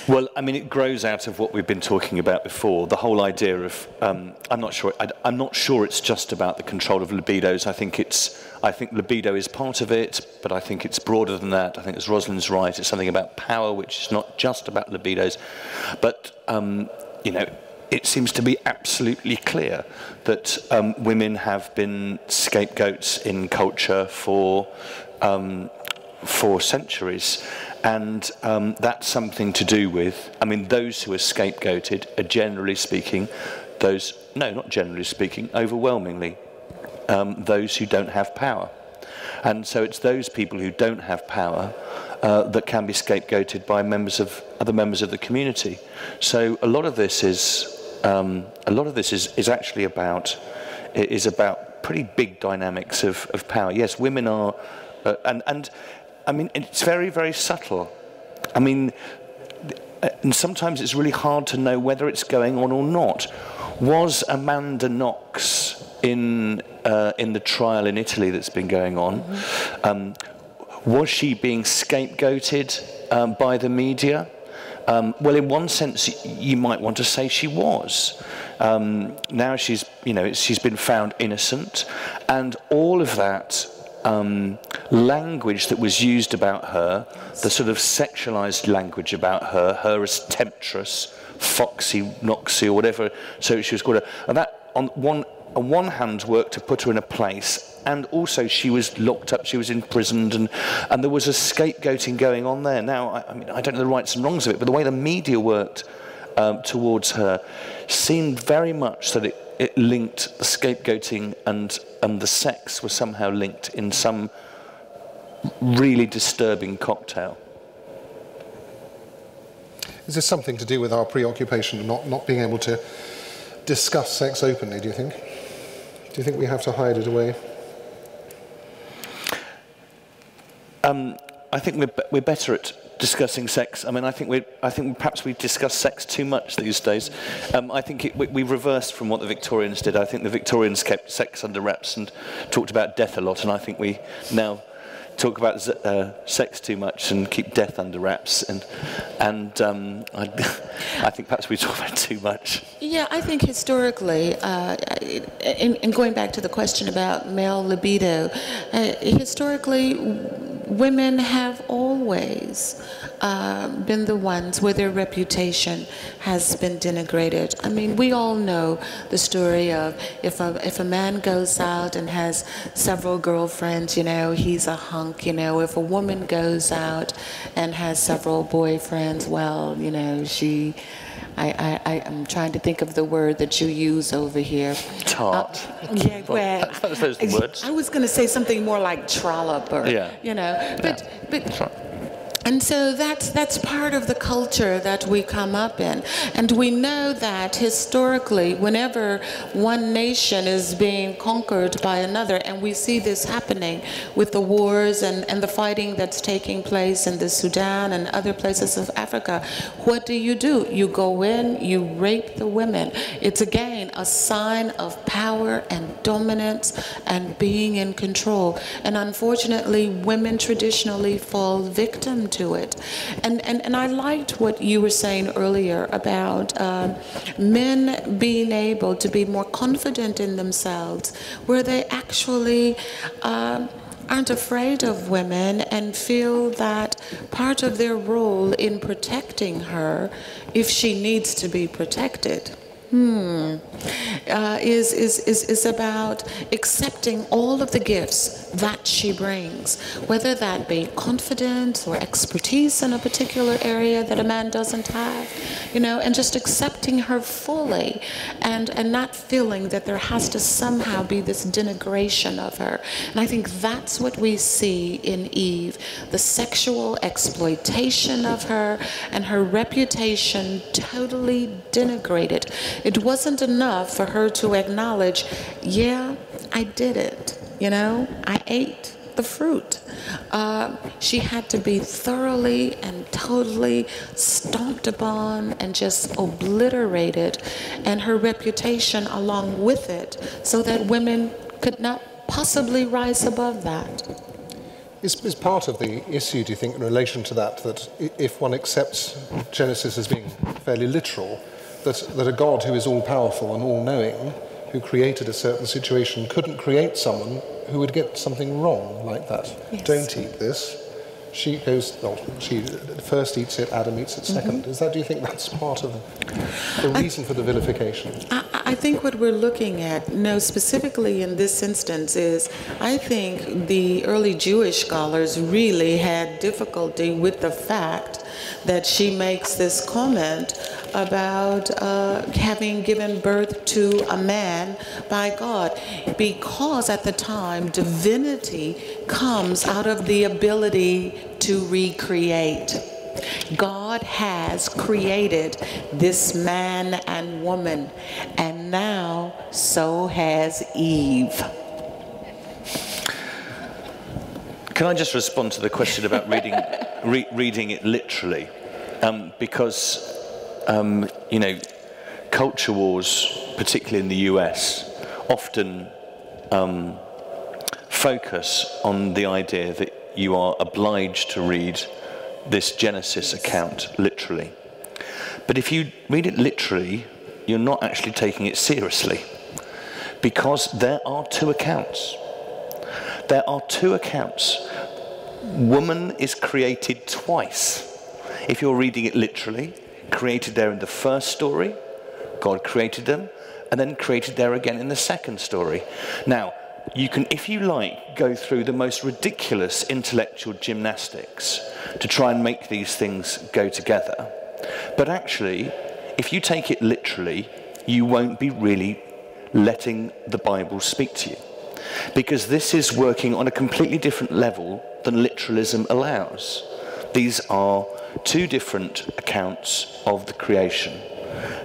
Well, I mean, it grows out of what we've been talking about before. The whole idea of I'm not sure it's just about the control of libidos. I think libido is part of it, but I think it's broader than that. I think, as Roselyn's right, it's something about power, which is not just about libidos. But you know, it seems to be absolutely clear that women have been scapegoats in culture for centuries. And that's something to do with, I mean, those who are scapegoated are generally speaking, overwhelmingly, those who don't have power. And so it's those people who don't have power that can be scapegoated by other members of the community. So a lot of this is actually about pretty big dynamics of power. Yes, women are, and I mean, it's very, very subtle. I mean, and sometimes it's really hard to know whether it's going on or not. Was Amanda Knox in the trial in Italy that's been going on, was she being scapegoated by the media? Well, in one sense, you might want to say she was. Now she's been found innocent, and all of that language that was used about her, the sort of sexualized language about her as Temptress, Foxy, Noxy, or whatever, so she was called her, and that on one hand worked to put her in a place, and also she was locked up, she was imprisoned, and there was a scapegoating going on there. Now, I mean, I don't know the rights and wrongs of it, but the way the media worked towards her seemed very much that it linked the scapegoating and the sex were somehow linked in some really disturbing cocktail. Is this something to do with our preoccupation of not being able to discuss sex openly, do you think? Do you think we have to hide it away? I think we're better at discussing sex. I mean, I think perhaps we discuss sex too much these days. I think we reversed from what the Victorians did. I think the Victorians kept sex under wraps and talked about death a lot, and I think we now talk about sex too much and keep death under wraps. And I think perhaps we talk about it too much. Yeah, I think historically, in going back to the question about male libido, historically, women have always been the ones where their reputation has been denigrated. I mean, we all know the story of if a man goes out and has several girlfriends, you know, he's a hunk. You know, if a woman goes out and has several boyfriends, well, you know, I'm trying to think of the word that you use over here. Tart. Yeah, well, those are the words. I was going to say something more like trollop, or, yeah. you know, but And so that's part of the culture that we come up in. And we know that historically, whenever one nation is being conquered by another, and we see this happening with the wars and the fighting that's taking place in the Sudan and other places of Africa, what do? You go in, you rape the women. It's again a sign of power and dominance and being in control. And unfortunately, women traditionally fall victim to it. And I liked what you were saying earlier about men being able to be more confident in themselves, where they actually aren't afraid of women and feel that part of their role in protecting her, if she needs to be protected, is about accepting all of the gifts that she brings, whether that be confidence or expertise in a particular area that a man doesn't have, and just accepting her fully and not feeling that there has to somehow be this denigration of her. And I think that's what we see in Eve, the sexual exploitation of her and her reputation totally denigrated. It wasn't enough for her to acknowledge, yeah, I did it, I ate the fruit. She had to be thoroughly and totally stomped upon and just obliterated, and her reputation along with it, so that women could not possibly rise above that. Is part of the issue, do you think, in relation to that if one accepts Genesis as being fairly literal, that a God who is all-powerful and all-knowing, who created a certain situation, couldn't create someone who would get something wrong like that? Yes. Don't eat this. She first eats it, Adam eats it second. Do you think that's part of the reason for the vilification? I think what we're looking at, specifically in this instance, is I think the early Jewish scholars really had difficulty with the fact that she makes this comment about having given birth to a man by God, because at the time divinity comes out of the ability to recreate. God has created this man and woman, and now so has Eve. Can I just respond to the question about reading it literally? Because culture wars, particularly in the US, often focus on the idea that you are obliged to read this Genesis account literally. But if you read it literally, you're not actually taking it seriously, because there are two accounts. There are two accounts. Woman is created twice. If you're reading it literally, created there in the first story, God created them, and then created there again in the second story. Now, you can, if you like, go through the most ridiculous intellectual gymnastics to try and make these things go together. But actually, if you take it literally, you won't be really letting the Bible speak to you, because this is working on a completely different level than literalism allows. These are two different accounts of the creation,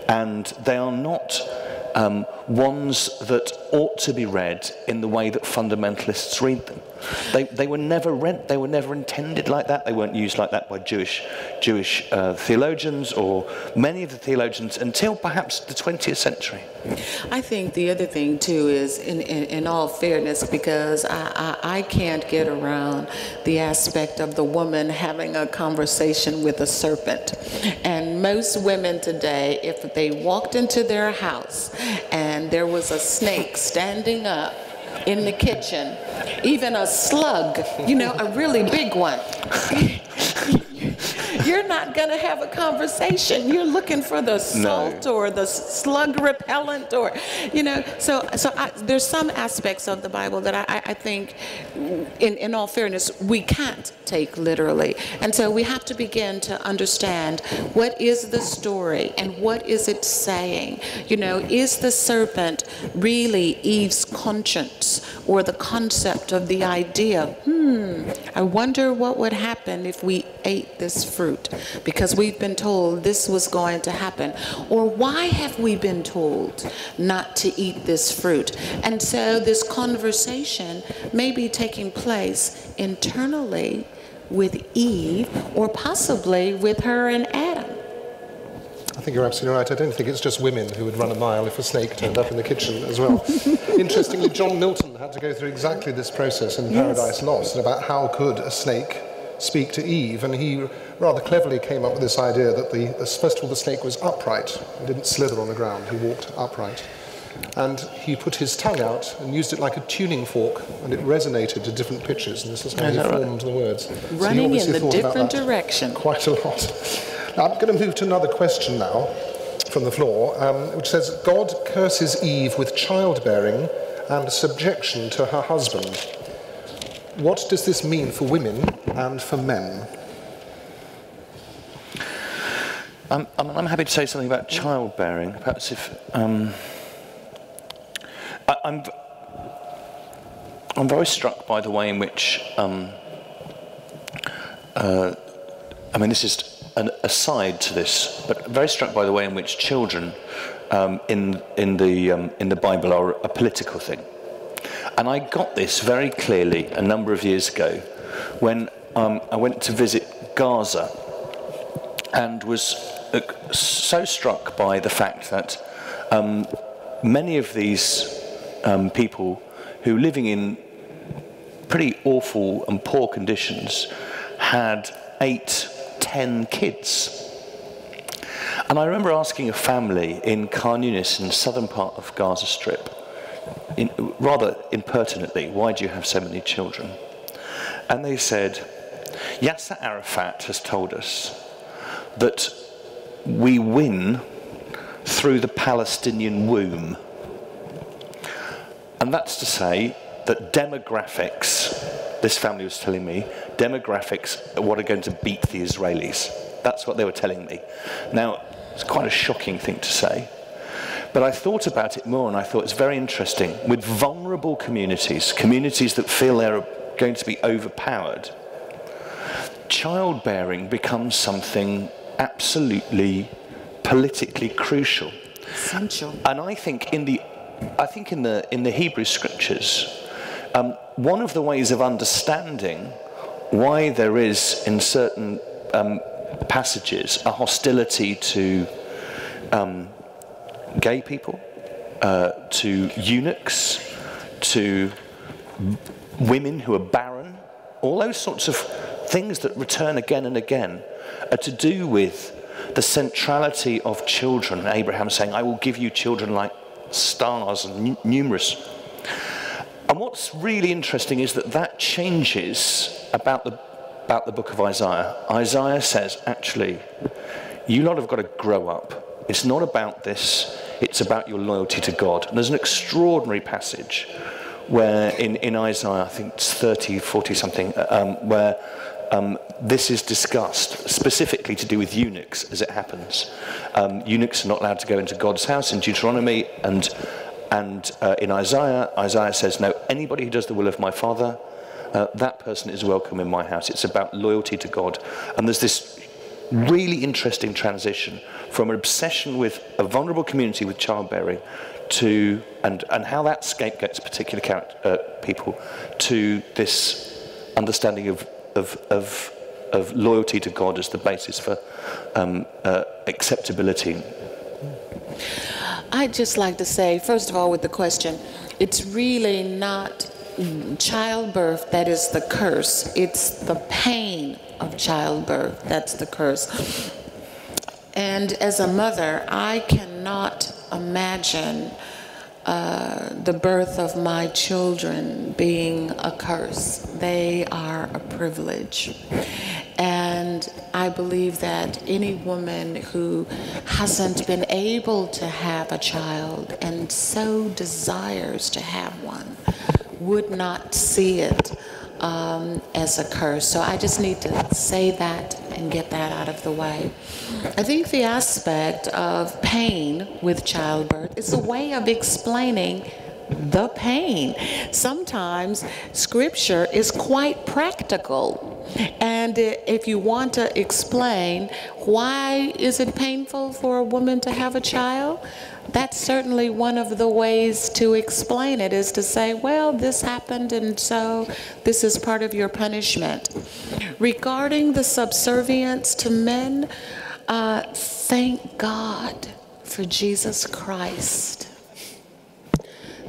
and they are not ones that ought to be read in the way that fundamentalists read them. They were never read. They were never intended like that. They weren't used like that by Jewish theologians, or many of the theologians, until perhaps the 20th century. I think the other thing too is, in all fairness, because I can't get around the aspect of the woman having a conversation with a serpent. And most women today, if they walked into their house and there was a snake standing up in the kitchen, even a slug, a really big one, you're not going to have a conversation. You're looking for the salt or the slug repellent, or, you know. So there's some aspects of the Bible that I think, in all fairness, we can't take literally. And so we have to begin to understand, what is the story and what is it saying? You know, is the serpent really Eve's conscience, or the concept of the idea, I wonder what would happen if we ate this fruit, because we've been told this was going to happen, or why have we been told not to eat this fruit? And so this conversation may be taking place internally with Eve, or possibly with her and Adam. I think you're absolutely right. I don't think it's just women who would run a mile if a snake turned up in the kitchen as well. Interestingly, John Milton had to go through exactly this process in Paradise Lost, about how could a snake speak to Eve, and he rather cleverly came up with this idea that first of all, the snake was upright. He didn't slither on the ground, he walked upright. And he put his tongue out and used it like a tuning fork, and it resonated to different pitches, and this is how he formed the words. Running so in the different direction. Quite a lot. Now, I'm going to move to another question now from the floor, which says, God curses Eve with childbearing and subjection to her husband. What does this mean for women and for men? I'm happy to say something about childbearing. Perhaps if I'm very struck by the way in which this is an aside to this, but very struck by the way in which children in the Bible are a political thing. And I got this very clearly a number of years ago when I went to visit Gaza, and was so struck by the fact that many of these people who living in pretty awful and poor conditions had 8-10 kids. And I remember asking a family in Khan Yunis, in the southern part of Gaza Strip, rather impertinently, why do you have so many children? And they said, Yasser Arafat has told us that we win through the Palestinian womb. And that's to say that demographics, this family was telling me, demographics are what are going to beat the Israelis. That's what they were telling me. Now, it's quite a shocking thing to say, but I thought about it more, and I thought it's very interesting. With vulnerable communities, communities that feel they're going to be overpowered, childbearing becomes something absolutely politically crucial. Essential. And I think in the Hebrew scriptures, one of the ways of understanding why there is in certain passages a hostility to gay people, to eunuchs, to women who are barren, all those sorts of things that return again and again, are to do with the centrality of children. Abraham saying, I will give you children like stars and numerous. And what's really interesting is that changes about the book of Isaiah. Isaiah says, actually, you lot have got to grow up. It's not about this, it's about your loyalty to God. And there's an extraordinary passage where in Isaiah, I think it's 30, 40 something, where this is discussed, specifically to do with eunuchs, as it happens. Eunuchs are not allowed to go into God's house in Deuteronomy, and in Isaiah says, no, anybody who does the will of my Father, that person is welcome in my house. It's about loyalty to God. And there's this really interesting transition from an obsession with a vulnerable community with childbearing to, and how that scapegoats particular people, to this understanding of loyalty to God as the basis for acceptability. I'd just like to say, first of all, with the question, it's really not childbirth that is the curse. It's the pain of childbirth that's the curse. And as a mother, I cannot imagine the birth of my children being a curse. They are a privilege. And And I believe that any woman who hasn't been able to have a child and so desires to have one would not see it as a curse. So I just need to say that and get that out of the way. I think the aspect of pain with childbirth is a way of explaining the pain. Sometimes scripture is quite practical. And if you want to explain why is it painful for a woman to have a child, that's certainly one of the ways to explain it, is to say, well, this happened and so this is part of your punishment. Regarding the subservience to men, thank God for Jesus Christ.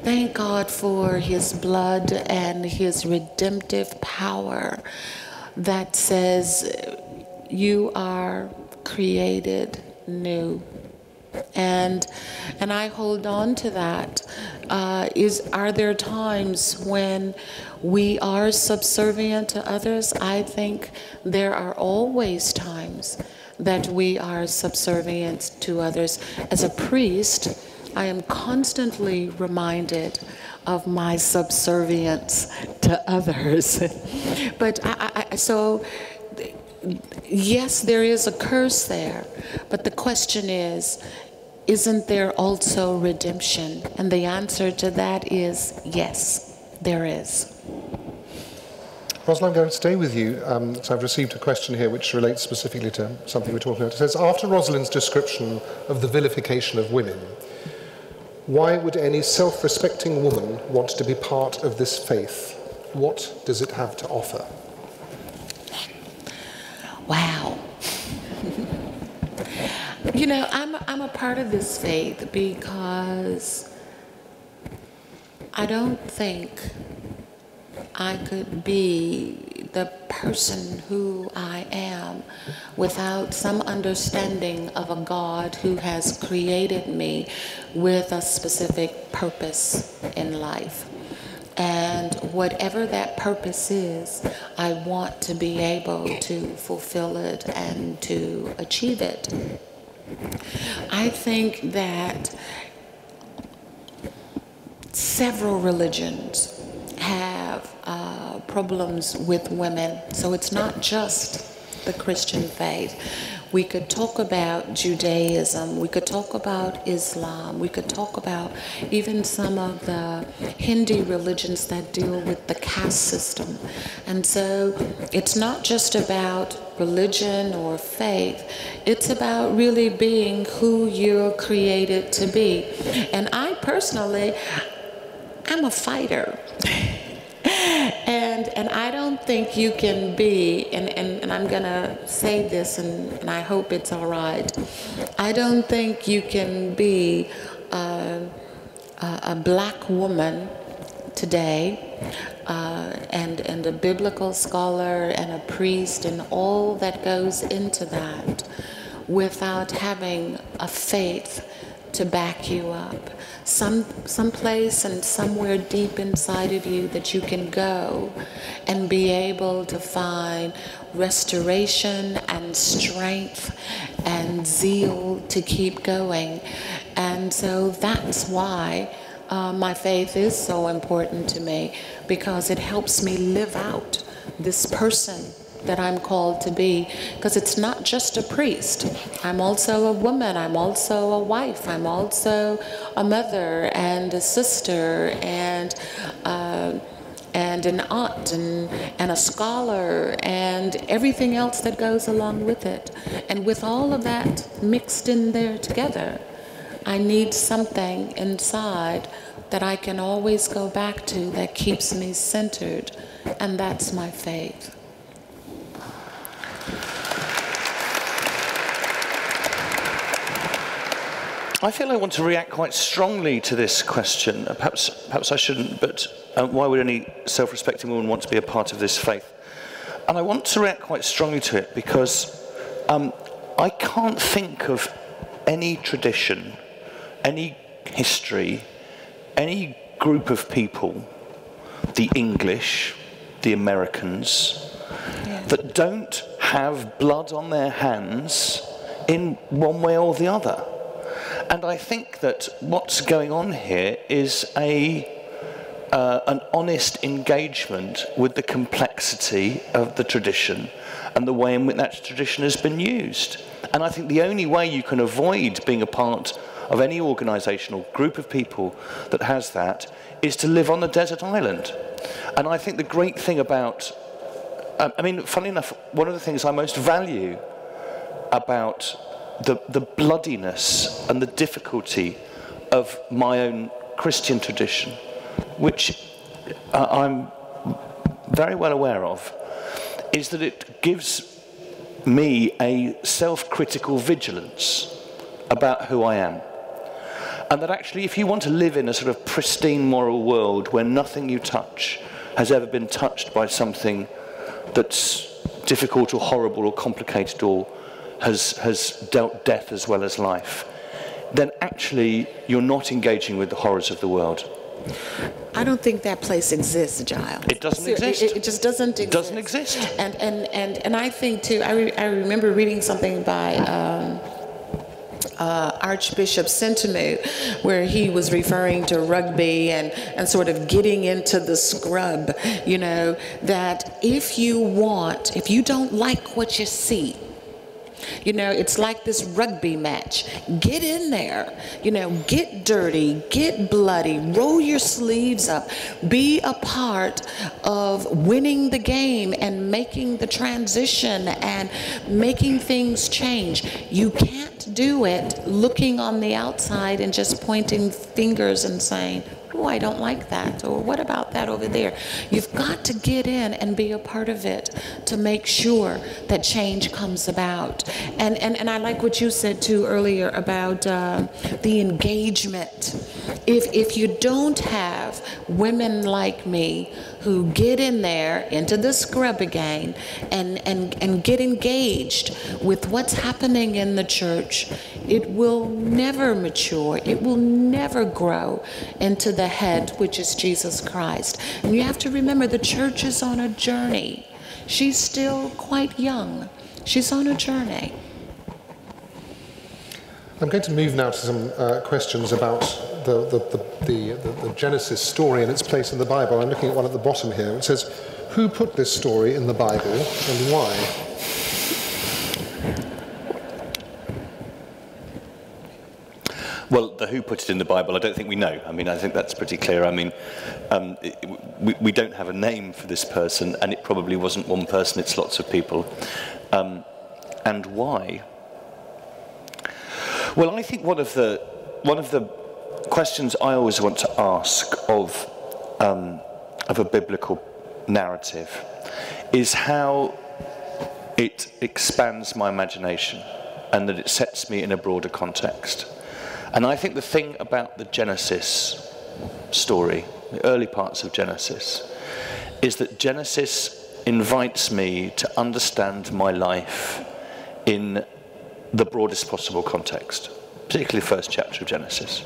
Thank God for his blood and his redemptive power that says you are created new. And I hold on to that. Are there times when we are subservient to others? I think there are always times that we are subservient to others. As a priest, I am constantly reminded of my subservience to others. But so yes, there is a curse there, but the question is, isn't there also redemption? And the answer to that is yes, there is. Roselyn, I'm going to stay with you. So I've received a question here which relates specifically to something we're talking about. It says, after Roselyn's description of the vilification of women, why would any self-respecting woman want to be part of this faith? What does it have to offer? Wow. You know, I'm a part of this faith because I don't think I could be the person who I am without some understanding of a God who has created me with a specific purpose in life. And whatever that purpose is, I want to be able to fulfill it and to achieve it. I think that several religions have problems with women. So it's not just the Christian faith. We could talk about Judaism, we could talk about Islam, we could talk about even some of the Hindu religions that deal with the caste system. And so it's not just about religion or faith, it's about really being who you're created to be. And I personally, I'm a fighter. And I don't think you can be, and I'm going to say this, and I hope it's all right, I don't think you can be a black woman today and a biblical scholar and a priest and all that goes into that without having a faith to back you up. Some place and somewhere deep inside of you that you can go and be able to find restoration and strength and zeal to keep going. And so that's why my faith is so important to me, because it helps me live out this person that I'm called to be, because it's not just a priest. I'm also a woman, I'm also a wife, I'm also a mother and a sister and an aunt and a scholar and everything else that goes along with it. And with all of that mixed in there together, I need something inside that I can always go back to that keeps me centered, and that's my faith. I feel I want to react quite strongly to this question. Perhaps I shouldn't, but why would any self-respecting woman want to be a part of this faith? And I want to react quite strongly to it because I can't think of any tradition, any history, any group of people, the English, the Americans, that don't have blood on their hands in one way or the other. And I think that what's going on here is an honest engagement with the complexity of the tradition and the way in which that tradition has been used. And I think the only way you can avoid being a part of any organisational group of people that has that is to live on a desert island. And I think the great thing about, I mean, funny enough, one of the things I most value about the bloodiness and the difficulty of my own Christian tradition, which I'm very well aware of, is that it gives me a self-critical vigilance about who I am. And that actually, if you want to live in a sort of pristine moral world where nothing you touch has ever been touched by something that's difficult or horrible or complicated or has dealt death as well as life, then actually you're not engaging with the horrors of the world. I don't think that place exists, Giles. It doesn't exist. It just doesn't exist. It doesn't exist. And I think too, I remember reading something by Archbishop Sentamu, where he was referring to rugby and sort of getting into the scrub, you know, that if you don't like what you see, you know, it's like this rugby match. Get in there, you know, get dirty, get bloody, roll your sleeves up, be a part of winning the game and making the transition and making things change. You can't do it looking on the outside and just pointing fingers and saying, oh, I don't like that, or what about that over there? You've got to get in and be a part of it to make sure that change comes about. And I like what you said too earlier about the engagement. If you don't have women like me who get in there into the scrub again and get engaged with what's happening in the church, it will never mature. It will never grow into the head, which is Jesus Christ. And you have to remember, the church is on a journey. She's still quite young. She's on a journey. I'm going to move now to some questions about the Genesis story and its place in the Bible. I'm looking at one at the bottom here. It says, who put this story in the Bible and why? Well, the who put it in the Bible, I don't think we know. I mean, I think that's pretty clear. I mean, we don't have a name for this person, and it probably wasn't one person, it's lots of people. And why? Well, I think one of the questions I always want to ask of a biblical narrative is how it expands my imagination and that it sets me in a broader context. And I think the thing about the Genesis story, the early parts of Genesis, is that Genesis invites me to understand my life in the broadest possible context, particularly the first chapter of Genesis.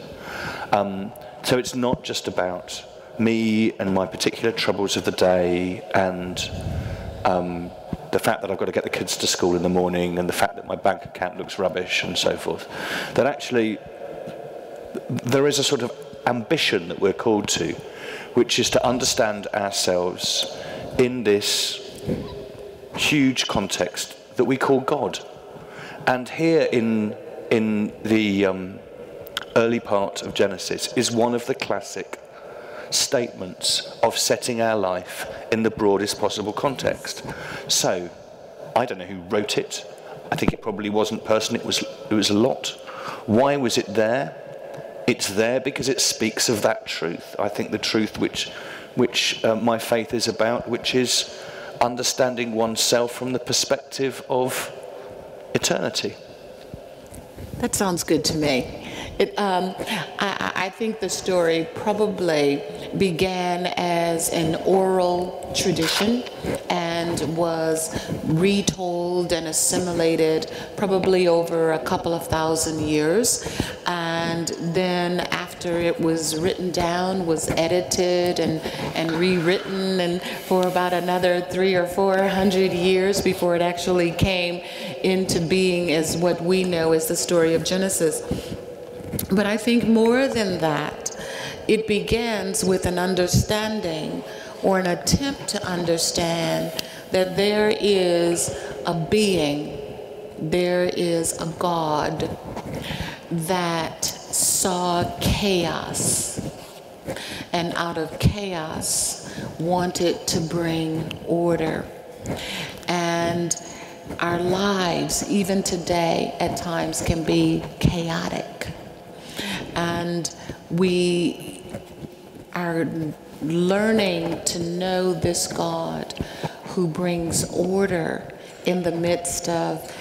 So it's not just about me and my particular troubles of the day and the fact that I've got to get the kids to school in the morning and the fact that my bank account looks rubbish and so forth. That actually there is a sort of ambition that we're called to, which is to understand ourselves in this huge context that we call God. And here in the early part of Genesis is one of the classic statements of setting our life in the broadest possible context. So, I don't know who wrote it. I think it probably wasn't person, it was a lot. Why was it there? It's there because it speaks of that truth. I think the truth which my faith is about, which is understanding oneself from the perspective of eternity. That sounds good to me. I think the story probably began as an oral tradition, and and was retold and assimilated probably over a couple of thousand years. And then after it was written down, was edited and rewritten, and for about another 300 or 400 years before it actually came into being as what we know as the story of Genesis. But I think more than that, it begins with an understanding or an attempt to understand that there is a being, there is a God that saw chaos, and out of chaos wanted to bring order. And our lives, even today, at times can be chaotic. And we are learning to know this God who brings order in the midst of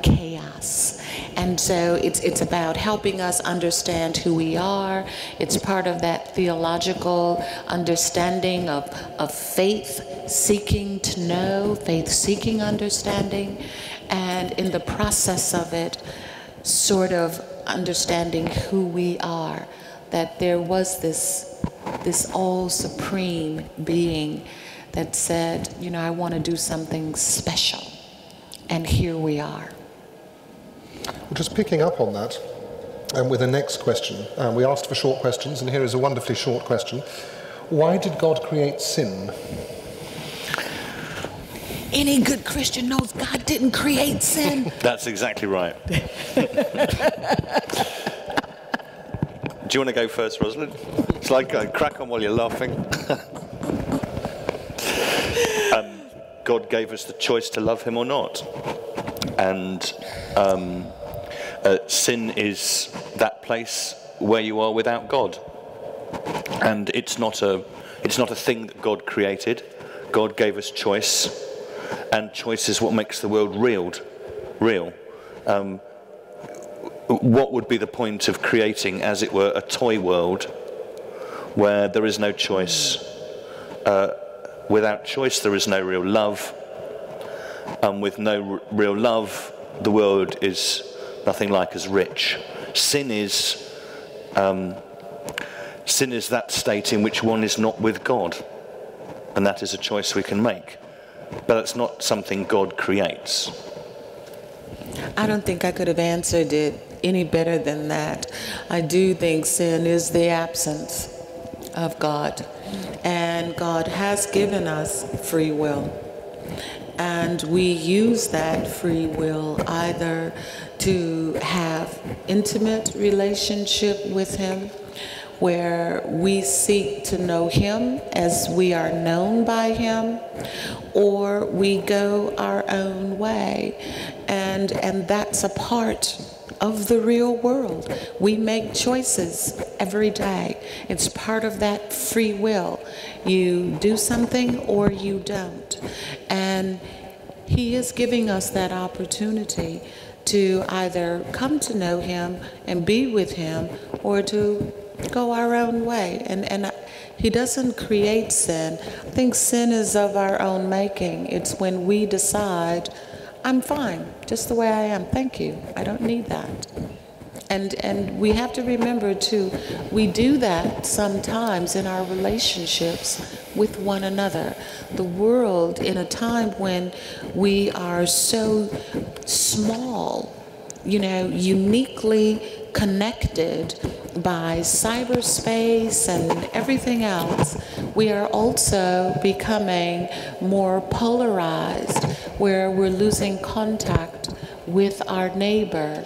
chaos. And so it's about helping us understand who we are. It's part of that theological understanding of faith seeking to know, faith seeking understanding, and in the process of it, sort of understanding who we are, that there was this all-supreme being that said, you know, I want to do something special, and here we are. Well, just picking up on that, with the next question, we asked for short questions, and here is a wonderfully short question. Why did God create sin? Any good Christian knows God didn't create sin. That's exactly right. Do you want to go first, Roselyn? It's like crack on while you're laughing. God gave us the choice to love him or not. And sin is that place where you are without God. And it's not a thing that God created. God gave us choice. And choice is what makes the world real. What would be the point of creating, as it were, a toy world where there is no choice? Without choice, there is no real love. And with no real love, the world is nothing like as rich. Sin is that state in which one is not with God. And that is a choice we can make. But it's not something God creates. I don't think I could have answered it any better than that. I do think sin is the absence of God. And God has given us free will. And we use that free will either to have intimate relationship with him, where we seek to know him as we are known by him, or we go our own way. And that's a part of the real world. We make choices every day. It's part of that free will. You do something or you don't. And he is giving us that opportunity to either come to know him and be with him, or to go our own way. And he doesn't create sin. I think sin is of our own making. It's when we decide, I'm fine, just the way I am. Thank you. I don't need that. And we have to remember too, we do that sometimes in our relationships with one another. The world, in a time when we are so small, you know, uniquely connected by cyberspace and everything else, we are also becoming more polarized, where we're losing contact with our neighbor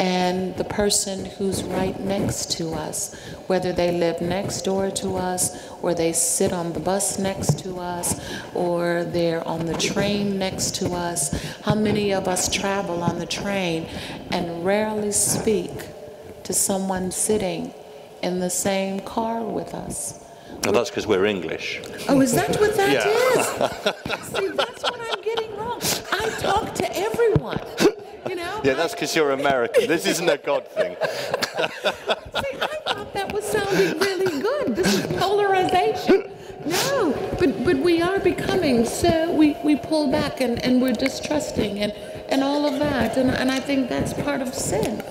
and the person who's right next to us, whether they live next door to us, or they sit on the bus next to us, or they're on the train next to us. How many of us travel on the train and rarely speak to someone sitting in the same car with us? Well, that's because we're English. Oh, is that what that Yeah. is? See, that's what I'm getting wrong. I talk to everyone, you know? Yeah, that's because you're American. This isn't a God thing. See, I thought that was sounding really good. This is polarization. No, but we are becoming, so we pull back and we're distrusting and all of that, and I think that's part of sin.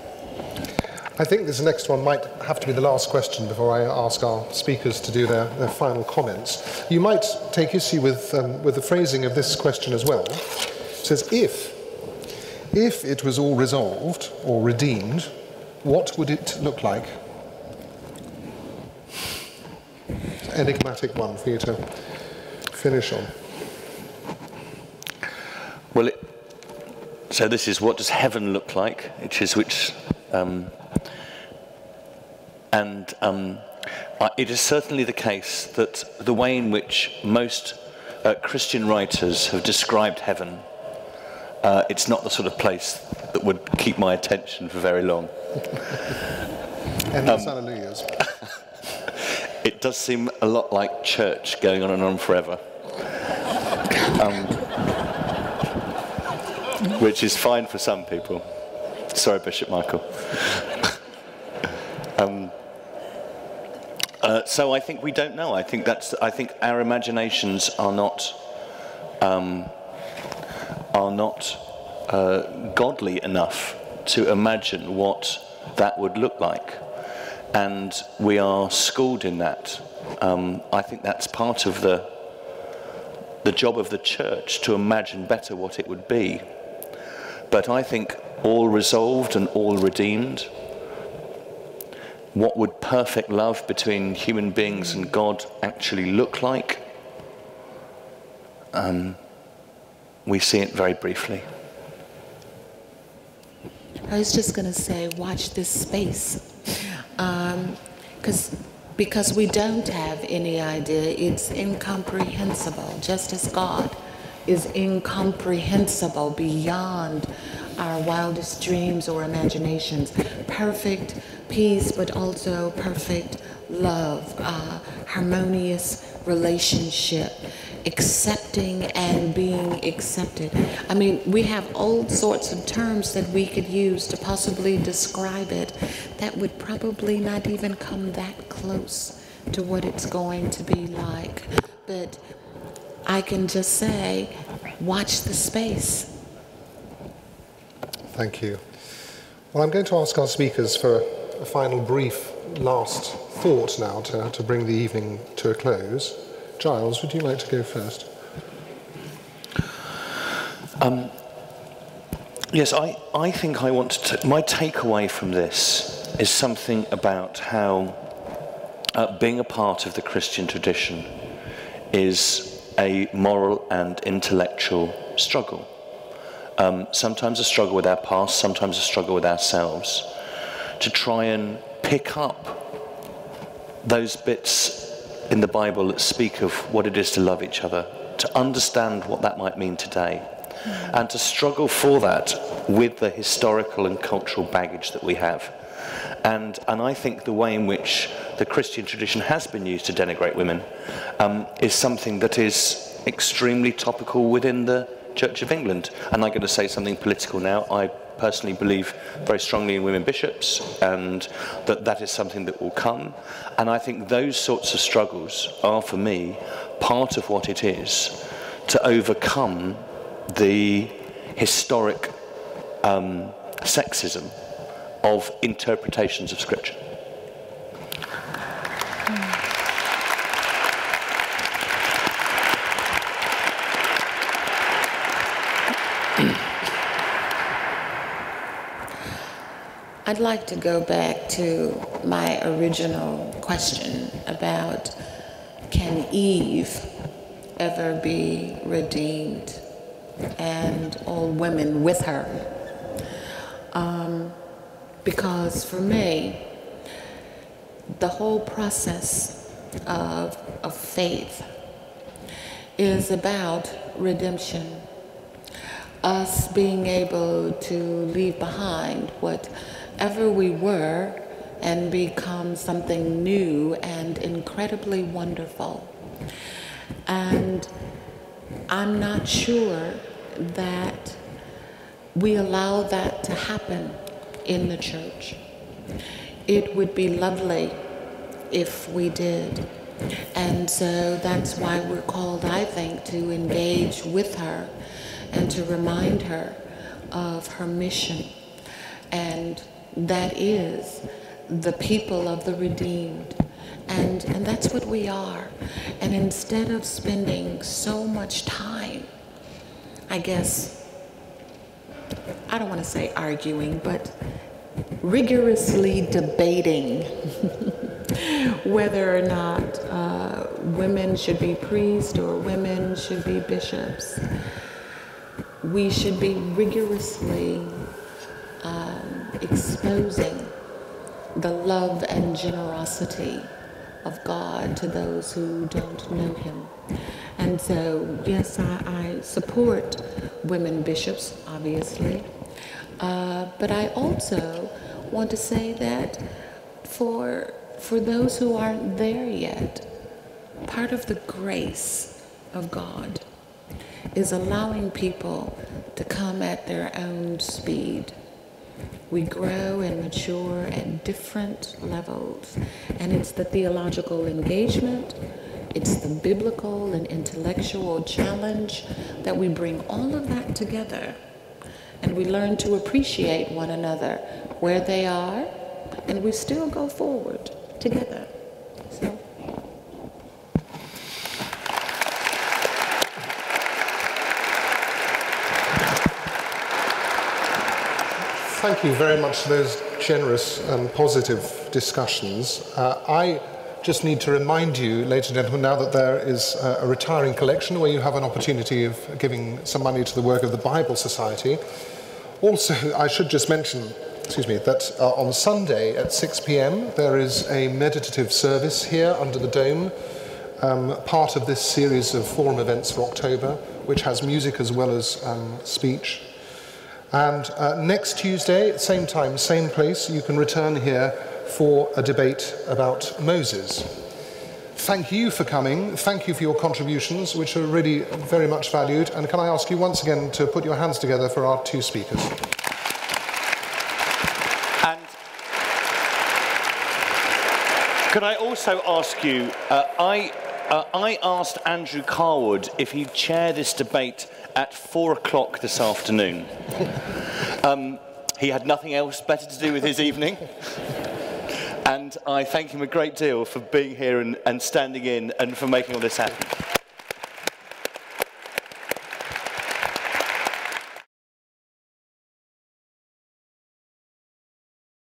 I think this next one might have to be the last question before I ask our speakers to do their final comments. You might take issue with the phrasing of this question as well. It says, if it was all resolved or redeemed, what would it look like? Enigmatic one for you to finish on. Well, so this is, what does heaven look like? It is certainly the case that the way in which most Christian writers have described heaven, it's not the sort of place that would keep my attention for very long. Endless hallelujahs. It does seem a lot like church going on and on forever. Which is fine for some people. Sorry, Bishop Michael. So I think we don't know. I think our imaginations are not godly enough to imagine what that would look like, and we are schooled in that. I think that's part of the job of the church, to imagine better what it would be. But I think all resolved and all redeemed, what would perfect love between human beings and God actually look like? We see it very briefly. I was just going to say, watch this space. Because we don't have any idea. It's incomprehensible, just as God is incomprehensible beyond our wildest dreams or imaginations. Perfect peace, but also perfect love, harmonious relationship, accepting and being accepted. I mean, we have all sorts of terms that we could use to possibly describe it that would probably not even come that close to what it's going to be like. But I can just say, watch the space. Thank you. Well, I'm going to ask our speakers for a final brief last thought now to bring the evening to a close. Giles, would you like to go first? Yes, I think I want to... My takeaway from this is something about how being a part of the Christian tradition is a moral and intellectual struggle. Sometimes a struggle with our past, sometimes a struggle with ourselves, to try and pick up those bits in the Bible that speak of what it is to love each other, to understand what that might mean today, and to struggle for that with the historical and cultural baggage that we have. And I think the way in which the Christian tradition has been used to denigrate women is something that is extremely topical within the Church of England. And I'm going to say something political now. I personally believe very strongly in women bishops, and that is something that will come. And I think those sorts of struggles are, for me, part of what it is to overcome the historic sexism of interpretations of Scripture. I'd like to go back to my original question about, can Eve ever be redeemed and all women with her? Because for me, the whole process of faith is about redemption. Us being able to leave behind whatever we were and become something new and incredibly wonderful. And I'm not sure that we allow that to happen in the church. It would be lovely if we did. And so that's why we're called, I think, to engage with her and to remind her of her mission. And that is the people of the redeemed. And that's what we are. And instead of spending so much time, I guess, I don't want to say arguing, but rigorously debating whether or not women should be priests or women should be bishops, we should be rigorously exposing the love and generosity of God to those who don't know him. And so, yes, I support women bishops, obviously, but I also want to say that for those who aren't there yet, part of the grace of God is allowing people to come at their own speed. We grow and mature at different levels, and it's the theological engagement, it's the biblical and intellectual challenge that we bring all of that together, and we learn to appreciate one another where they are, and we still go forward together. So. Thank you very much for those generous and positive discussions. I just need to remind you, ladies and gentlemen, now that there is a retiring collection where you have an opportunity of giving some money to the work of the Bible Society. Also, I should just mention, that on Sunday at 6 p.m. there is a meditative service here under the dome, part of this series of forum events for October, which has music as well as speech. And next Tuesday, same time, same place, you can return here for a debate about Moses. Thank you for coming. Thank you for your contributions, which are really very much valued. And can I ask you once again to put your hands together for our two speakers. And could I also ask you, I asked Andrew Carwood if he'd chair this debate at 4 o'clock this afternoon. He had nothing else better to do with his evening. And I thank him a great deal for being here and standing in and for making all this happen.